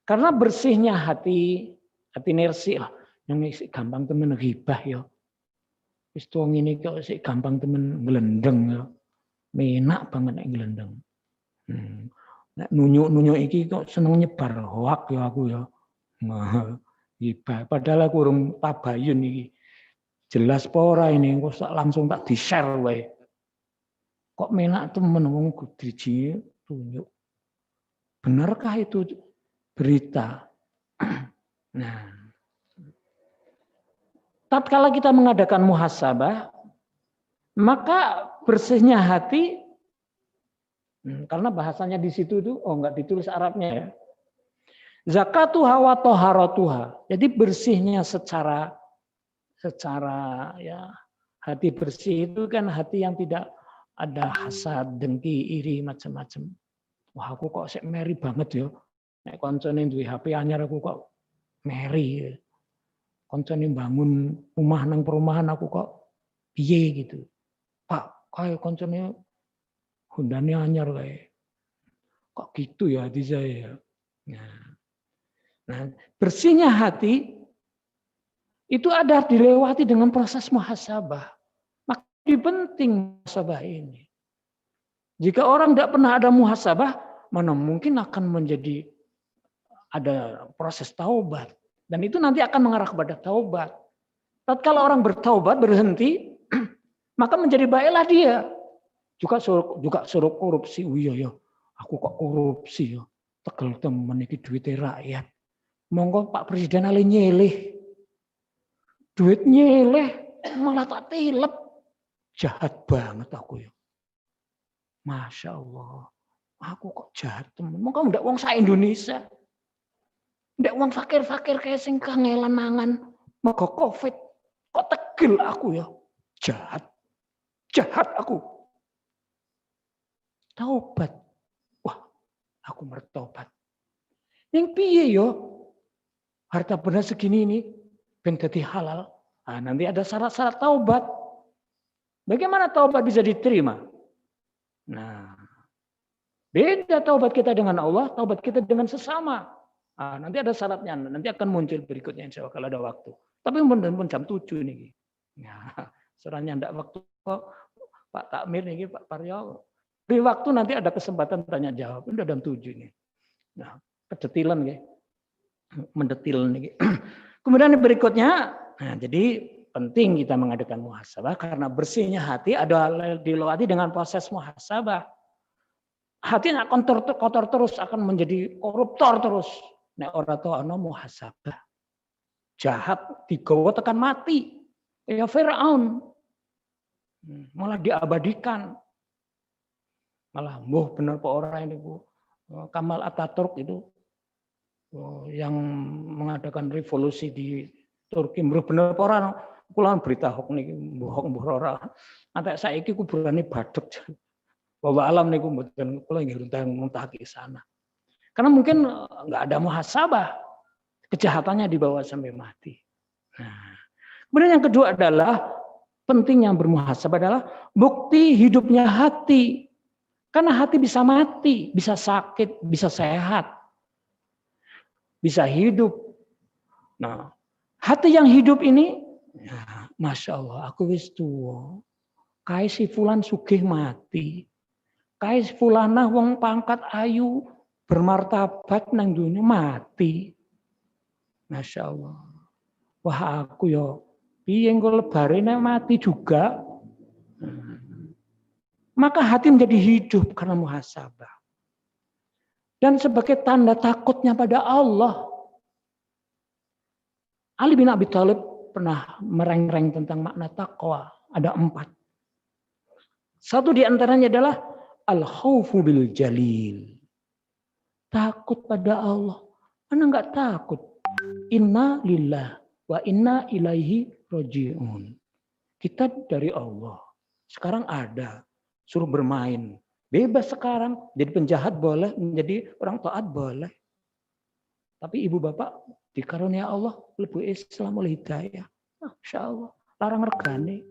Karena bersihnya hati nersi, yang gampang temen ghibah ya. Wis tuwa ngene kok sik gampang temen nglendeng ya. Menak banget nek nglendeng. Nek nunyuk-nunyuk iki kok seneng nyebar hoak ya aku ya. Ghibah. Padahal aku urung tabayun iki. Jelas apa ora ini kok langsung tak di-share wae. Kok menak temen wong driji tunyuk. Benarkah itu berita? Nah, tatkala kita mengadakan muhasabah, maka bersihnya hati, karena bahasanya di situ itu, enggak ditulis Arabnya ya. Zakatuha wa toharatuha. Jadi bersihnya secara ya, hati bersih itu kan hati yang tidak ada hasad, dengki, iri, macam-macam. Wah, aku kok sik meri banget ya. Nek koncone duwe HP anyar aku kok meri. Koncone bangun rumah nang perumahan aku kok piye gitu. Pak, kayak koncone Hondane anyar kae. Kok gitu ya hati saya. Nah, bersihnya hati itu ada dilewati dengan proses muhasabah. Maka penting muhasabah ini. Jika orang tidak pernah ada muhasabah, mana mungkin akan menjadi ada proses taubat. Dan itu nanti akan mengarah kepada taubat. Tatkala orang bertaubat, berhenti, maka menjadi baiklah dia. Juga suruh korupsi. Oh iya ya, aku kok korupsi ya. Tegel temen iki duit rakyat. Monggo Pak Presiden ale nyeleh. Duit nyeleh malah tak tilep. Jahat banget aku ya. Masya Allah. Aku kok jahat temen. Monggo ndak wong sak Indonesia. Ndak wong fakir-fakir kayak sing kangelan mangan mergo Covid. Kok tegel aku ya. Jahat. Jahat aku. Taubat. Wah, aku bertobat. Yang piye yo? harta benda segini ini ben dadi halal. Nah, nanti ada syarat-syarat taubat. Bagaimana taubat bisa diterima? Nah, beda taubat kita dengan Allah, taubat kita dengan sesama. Nah, nanti ada syaratnya, nanti akan muncul berikutnya insya Allah kalau ada waktu. Tapi pun jam 7 nih. Nah, soalnya enggak waktu kok Pak Takmir nih, Pak Paryo. Beri waktu nanti ada kesempatan tanya jawab. Udah jam 7 nih. Nah, kedetilan ya. Mendetil nih. Kemudian berikutnya, nah jadi penting kita mengadakan muhasabah karena bersihnya hati adalah dilewati dengan proses muhasabah. Hati nak kotor terus akan menjadi koruptor terus. Nek ora tau ana muhasabah. Jahat digawa tekan mati. Kayak Firaun. Malah diabadikan. Malah benar Pak orang ini Bu. Kamal Ataturk itu yang mengadakan revolusi di Turki bener orang kula berita hoax niki mbok ora. Antek saiki kuburane badhek. Bahwa alam niku mboten kula nggih muntah ke sana. Karena mungkin enggak ada muhasabah. Kejahatannya dibawa sampai mati. Nah, kemudian yang kedua adalah pentingnya bermuhasabah adalah bukti hidupnya hati. Karena hati bisa mati, bisa sakit, bisa sehat. Bisa hidup. Nah, hati yang hidup ini, ya, Masya Allah, aku wis tua. Kai si fulan sugih mati. Kai si fulanah wong pangkat ayu bermartabat nang dunia mati. Masya Allah. Wah aku yo, piye engko lebarene mati juga. Maka hati menjadi hidup karena muhasabah. Dan sebagai tanda takutnya pada Allah. Ali bin Abi Thalib pernah mereng-reng tentang makna takwa. Ada 4. Satu di antaranya adalah al-khaufu bil jalil. Takut pada Allah. Mana enggak takut? Inna lillah wa inna ilaihi raji'un. Kita dari Allah. Sekarang ada. Suruh bermain. Bebas sekarang. Jadi penjahat boleh. Menjadi orang taat boleh. Tapi ibu bapak dikarunia Allah. Lebu Islam oleh hidayah. Masya Allah. Larang regane.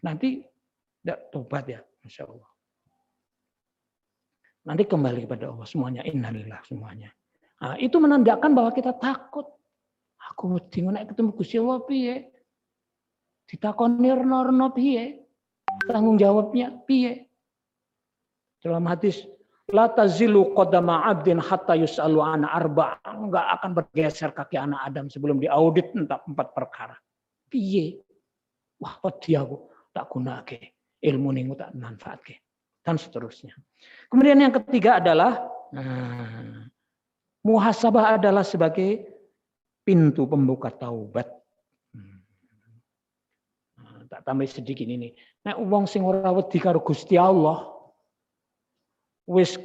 Nanti tidak tobat ya. Masya Allah. Nanti kembali kepada Allah. Semuanya innalillah semuanya. Nah, itu menandakan bahwa kita takut. Aku wedi nek ketemu Gusti Allah piye? Ditakoni reno-reno piye? Tanggung jawabnya piye? Dalam hadis la tazilu qadama 'abdin hatta yus'alu an arba'. Enggak akan bergeser kaki anak Adam sebelum diaudit tentang 4 perkara. Piye? Wah, wedi aku tak gunake. Ilmu ning tak manfaatke. Dan seterusnya. Kemudian yang ketiga adalah muhasabah adalah sebagai pintu pembuka taubat. Tak tambah sedikit ini. Nek wong sing ora wedi karo Gusti Allah, wis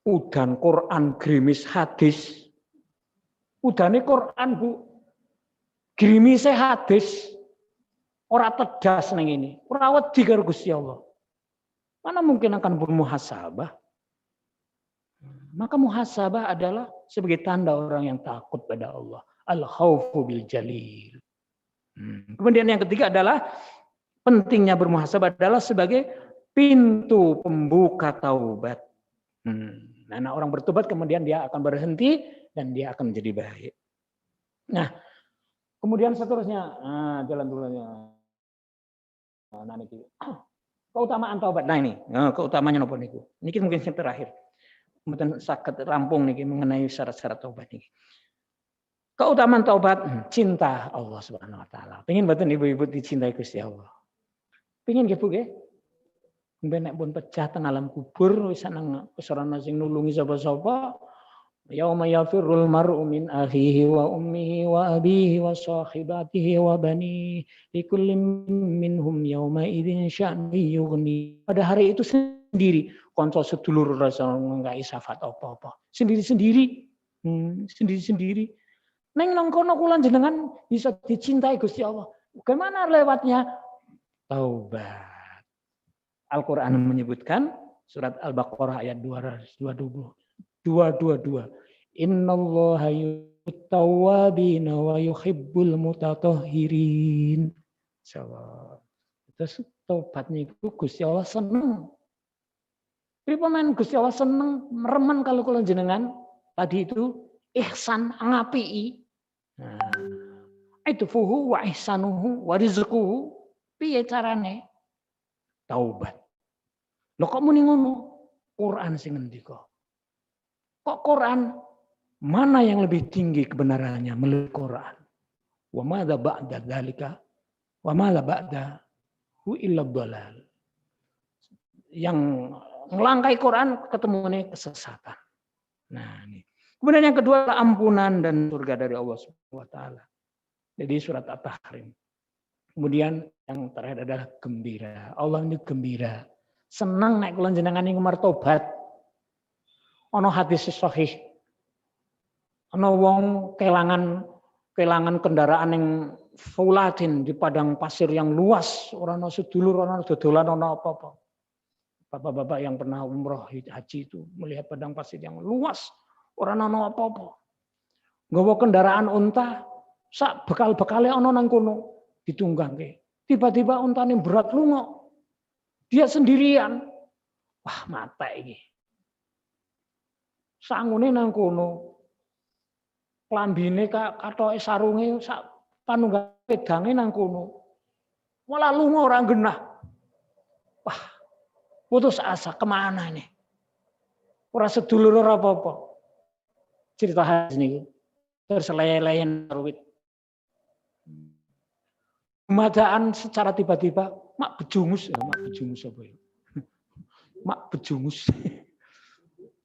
udan Quran gerimis hadis. Udane Quran Bu. Gerimise hadis. Ora tegas nang ini. Ora wedi karo Gusti Allah. Mana mungkin akan bermuhasabah? Maka muhasabah adalah sebagai tanda orang yang takut pada Allah. Al-khaufu bil jalil. Kemudian yang ketiga adalah pentingnya bermuhasabah adalah sebagai pintu pembuka taubat. Nah, orang bertobat kemudian dia akan berhenti dan dia akan menjadi baik. Nah, kemudian seterusnya, jalan dulunya. Nah, niki. Keutamaan taubat. Nah ini, keutamanya nopo niku. Niki mungkin yang terakhir. Mboten saged rampung niki mengenai syarat-syarat taubat niki. Keutamaan taubat, cinta Allah Subhanahu wa taala. Pengen mboten ibu-ibu dicintai Gusti Allah. Pengen nggih Bu nggih? Mbek nek pun pecah teng alam kubur wis nang kesorana sing nulungi sapa-sapa. Yauma yafirrul mar'u min akhihi wa ummihi wa abihi wa sahibatihi wa bani likulli minhum yauma idzin sya'nu yughni. Pada hari itu sendiri kanca sedulur rasa ngai syafaat apa-apa. Sendiri-sendiri. Sendiri-sendiri. Neng nang kono kula jenengan bisa dicintai Gusti Allah. Bagaimana lewatnya? Taubat. Al-Qur'an menyebutkan surat Al-Baqarah ayat 222. Innallaha yuhibbut tawwabin wa yuhibbul mutatahhirin. Terus tobat niku Gusti Allah seneng. Pripun Gusti Allah seneng meremen kalau kula jenengan tadi itu ihsan ngapii. Nah, itu fuhu wa ihsanuhu wa rizquhu. Piye carane? Taubat. Lho kok muni ngono? Quran sing ngendika. Kok Quran? Mana yang lebih tinggi kebenarannya melalui Quran? Wa madza ba'da dzalika? Wa madza ba'dahu illa dhalal. Yang ngelangkai Quran ketemu ini kesesatan. Nah, ini. Kemudian yang kedua adalah ampunan dan surga dari Allah Subhanahu wa taala. Jadi surat At-Tahrim. Kemudian yang terakhir adalah gembira. Allah ini gembira. Senang nek kula jenengan niku martobat. Ana hadis sahih. Ana wong kelangan kendaraan yang fulatin di padang pasir yang luas, ora ana sedulur, ora ana dodolan, ana apa-apa. Bapak-bapak yang pernah umroh haji itu melihat padang pasir yang luas, ora ana apa-apa. Nggawa kendaraan unta, sak bekal-bekale ana nang kono ditunggangke. Tiba-tiba untane berat lunga. Dia sendirian. Wah, mate iki. Sangune nang kono. Klambine katoke sarunge sak panunggal pedange nang kono. Malah lunga ora genah. Wah, putus asa kemana ini? Ora sedulur ora apa-apa. Cerita hadis niku. Terus leleyen ruwit. Kemadaan secara tiba-tiba, mak bejungus apa ya? Mak bejungus.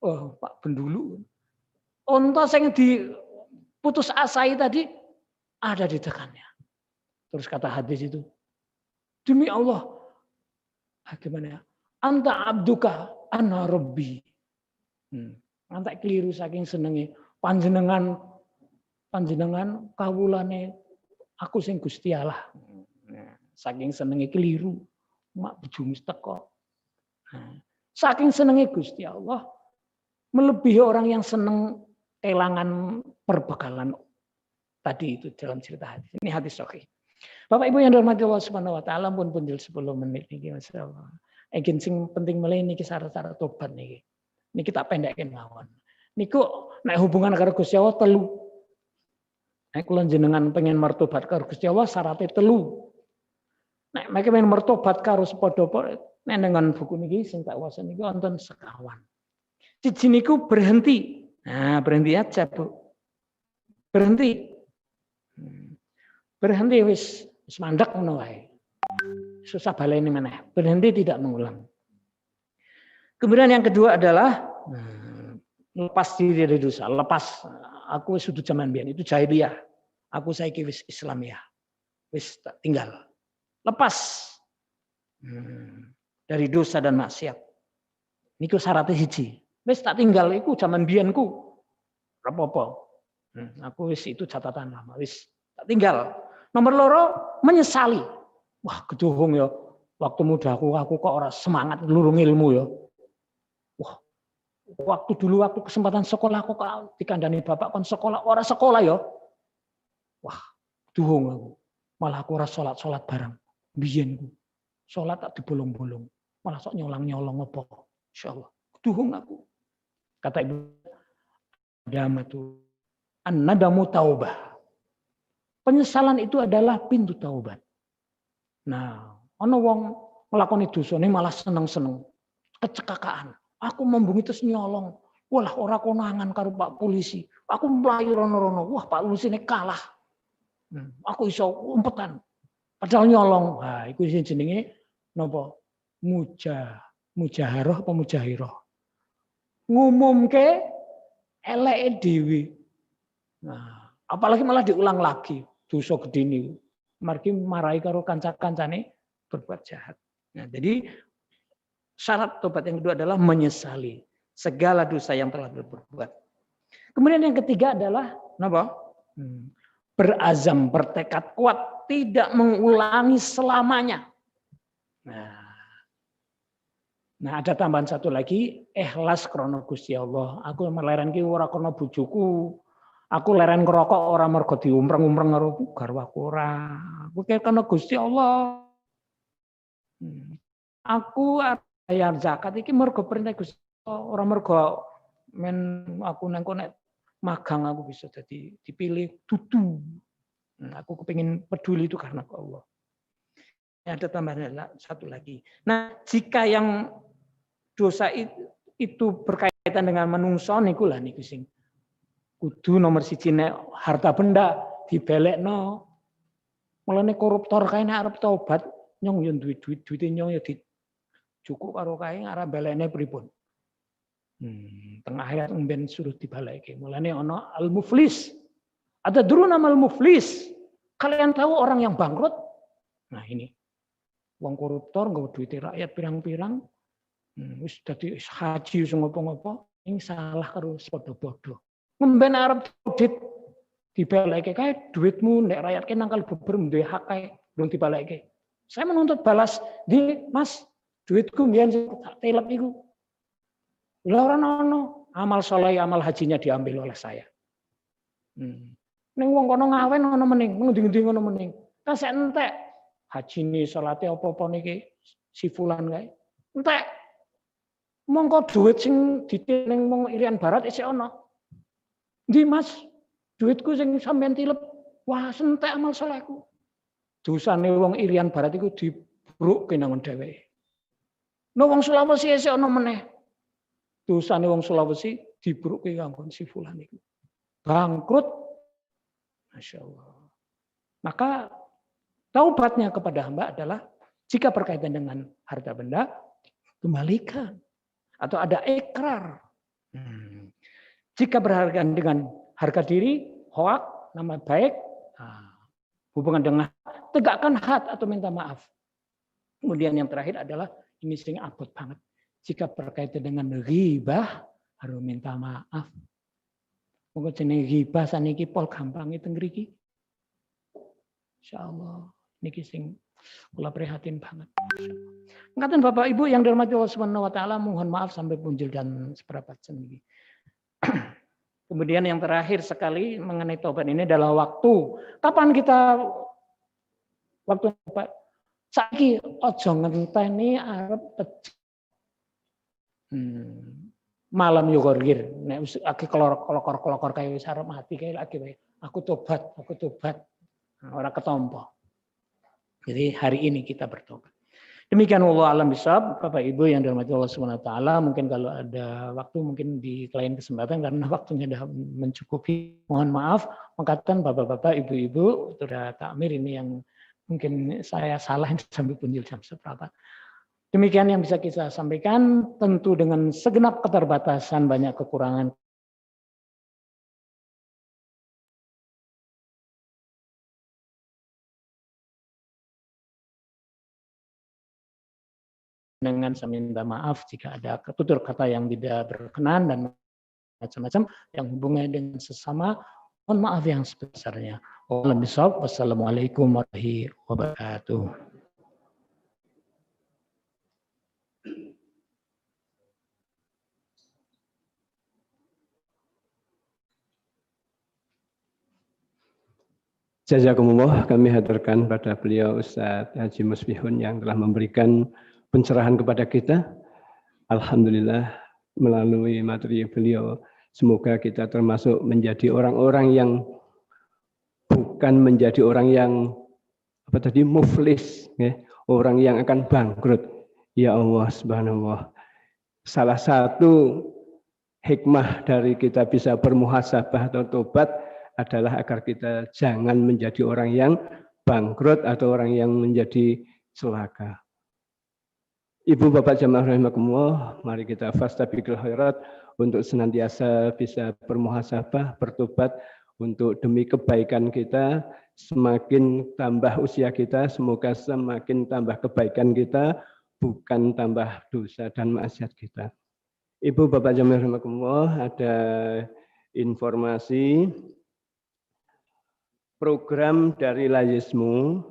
Oh, Pak Bendulu. Unta sing diputus asai tadi ada di tekannya. Terus kata hadis itu, demi Allah, gimana ya? Anta abduka ana rabbi. Antak keliru saking senenge panjenengan kawulane aku sing Gusti Allah. Saking senenge keliru, mak bejungus teko. Saking senenge Gusti Allah, melebihi orang yang seneng kelangan perbekalan tadi itu dalam cerita hadis. Ini hadis sahih. Bapak Ibu yang dirahmati Allah Subhanahu wa taala, pun punjul 10 menit niki masyaallah. Egin sing penting mulai niki syarat-syarat tobat niki. Niki tak pendekin mawon. Niku nek hubungan karo Gusti Allah telu. Nek kula jenengan pengen martobat karo Gusti Allah syaratnya telu. Nek mereka pengen martobat karo sepadha nek dengan buku niki sing tak waca niki wonten sekawan. Siji niku berhenti. Nah, berhenti aja, Bu. Berhenti. Berhenti wis mandek ngono wae. Susah baleni meneh. Berhenti tidak mengulang. Kemudian yang kedua adalah lepas diri dari dosa. Lepas aku sudah zaman biyen itu jahiliyah. Aku saiki wis Islamiyah. Wis tak tinggal. Lepas dari dosa dan maksiat. Niku syaratnya siji. Wis tak tinggal iku zaman biyenku. Ora apa-apa. Aku wis itu catatan lama. Wis tak tinggal. Nomor loro menyesali. Wah, keduhung ya. Waktu mudaku aku kok ora semangat nulung ilmu ya. Wah, waktu kesempatan sekolah aku kok dikandani bapak kon sekolah ora sekolah ya. Wah, keduhung aku. Malah aku ora salat bareng. Biyenku. Salat tak dibolong-bolong. Malah sok nyolong-nyolong apa. Insyaallah. Keduhung aku. Kata Ibu Damatu, an-nadamu taubah. Penyesalan itu adalah pintu taubat. Nah, ana wong nglakoni dosa malah seneng-seneng, kecekakaan. Aku membungi terus nyolong. Walah ora konangan karo Pak Polisi. Aku mlayu rono-rono. Wah, Pak Polisi ini kalah. Aku iso umpetan. Padahal nyolong. Nah, iku jenenge napa? Mujaharah apa mujahirah. Ngumumke eleke dhewe. Nah, apalagi malah diulang lagi dosa gede niku. Margi marahi karo kanca-kancane berbuat jahat. Nah, jadi syarat tobat yang kedua adalah menyesali segala dosa yang telah berbuat. Kemudian yang ketiga adalah napa? Berazam, bertekad kuat tidak mengulangi selamanya. Nah, Nah, ada tambahan satu lagi, ikhlas krana Gusti Allah. Aku meleren ki ora krana bojoku. Aku leren ngerokok ora mergo diumpreng-umpreng karo garwaku ora. Aku krana Gusti Allah. Aku bayar zakat iki mergo perintah Gusti Allah, ora mergo men aku nang kono magang aku bisa jadi dipilih dudu. Aku kepingin peduli itu karena Allah. Ada tambahan satu lagi. Nah, jika yang dosa itu berkaitan dengan menungso niku lah niku sing kudu nomor siji nek harta benda dibelekno. Mulane koruptor kae nek arep tobat nyong yo duit nyong yo cukup karo kae arep belekne pripun. Tengah ayat umben suruh dibalekke. Mulane ana al-muflis. Ada dulu nama al-muflis. Kalian tahu orang yang bangkrut? Nah ini. Wong koruptor nggawa duit rakyat pirang-pirang. Wis dadi haji wis ngopo-ngopo, ing salah karo padha-padha. Ngomben arep audit dibalekke kae duitmu nek rakyat ke nangkal beber duwe hak kae belum dibalekke. Saya menuntut balas di Mas, duitku mbiyen tak telep iku. Lah ora ono, amal saleh amal hajinya diambil oleh saya. Ning wong kono ngawen ono mening, ngendi-endi ngono mening. Tasek entek hajine salate apa-apa niki si fulan kae. Entek. Mongko duit sing ditining wong Irian Barat isih ono. Ndi Mas, duitku sing sampean tilep. Wah, entek amal salehku. Dosane wong Irian Barat iku dibrukke nang dheweke. No wong Sulawesi isih ono meneh. Dosane wong Sulawesi dibrukke kanggo si fulan iku. Bangkrut. Masya Allah. Maka taubatnya kepada hamba adalah jika berkaitan dengan harta benda, kembalikan. Atau ada ikrar. Jika berkaitan dengan harga diri, hoak, nama baik, hubungan dengan tegakkan had atau minta maaf. Kemudian yang terakhir adalah ini sing abot banget. Jika berkaitan dengan ghibah, harus minta maaf. Monggo jenenge ghibah saniki pol gampang itu ngriki. Insyaallah niki sing kula prihatin banget. Ngaten Bapak Ibu yang dirahmati Allah Subhanahu wa taala, mohon maaf sampai punjul dan seberapa niki. Kemudian yang terakhir sekali mengenai taubat ini adalah waktu. Kapan kita waktu Pak? Saiki aja ngenteni arep malam yo gorgir nek akeh kelokor kaya wis arep mati kae lagi wae. Aku tobat. Ora ketompo. Jadi hari ini kita bertobat. Demikian Allah alam bisawab, Bapak Ibu yang dirahmati Allah Subhanahu wa taala, mungkin kalau ada waktu mungkin di lain kesempatan karena waktunya sudah mencukupi. Mohon maaf, mengatakan Bapak-bapak, Ibu-ibu, sudah takmir ini yang mungkin saya salah sampai punjul jam seberapa. Demikian yang bisa kita sampaikan, tentu dengan segenap keterbatasan banyak kekurangan. Dengan saya minta maaf jika ada tutur kata yang tidak berkenan dan macam-macam yang hubungannya dengan sesama. Mohon maaf yang sebesarnya. Wassalamualaikum warahmatullahi wabarakatuh. Jazakumullah, kami haturkan pada beliau Ustadz Haji Musbihun yang telah memberikan pencerahan kepada kita. Alhamdulillah melalui materi beliau, semoga kita termasuk menjadi orang-orang yang bukan menjadi orang yang muflis, ya, orang yang akan bangkrut. Ya Allah Subhanahu wa. Salah satu hikmah dari kita bisa bermuhasabah atau tobat adalah agar kita jangan menjadi orang yang bangkrut atau orang yang menjadi celaka. Ibu Bapak jamaah rahimakumullah, mari kita fastabiqul khairat untuk senantiasa bisa bermuhasabah, bertobat untuk demi kebaikan kita, semakin tambah usia kita, semoga semakin tambah kebaikan kita, bukan tambah dosa dan maksiat kita. Ibu Bapak jamaah rahimakumullah, ada informasi program dari Layismu,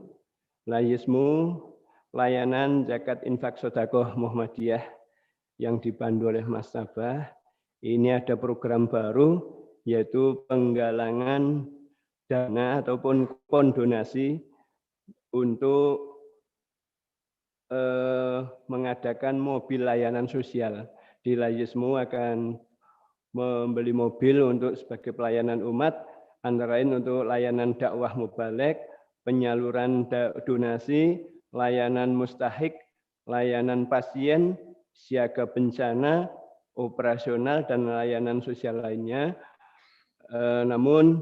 layanan zakat infak sedekah Muhammadiyah yang dipandu oleh Mas Tabah. Ini ada program baru, yaitu penggalangan dana ataupun kondonasi untuk mengadakan mobil layanan sosial. Di Layismu akan membeli mobil untuk sebagai pelayanan umat, antara lain untuk layanan dakwah mubalek, penyaluran donasi, layanan mustahik, layanan pasien, siaga bencana, operasional, dan layanan sosial lainnya. Namun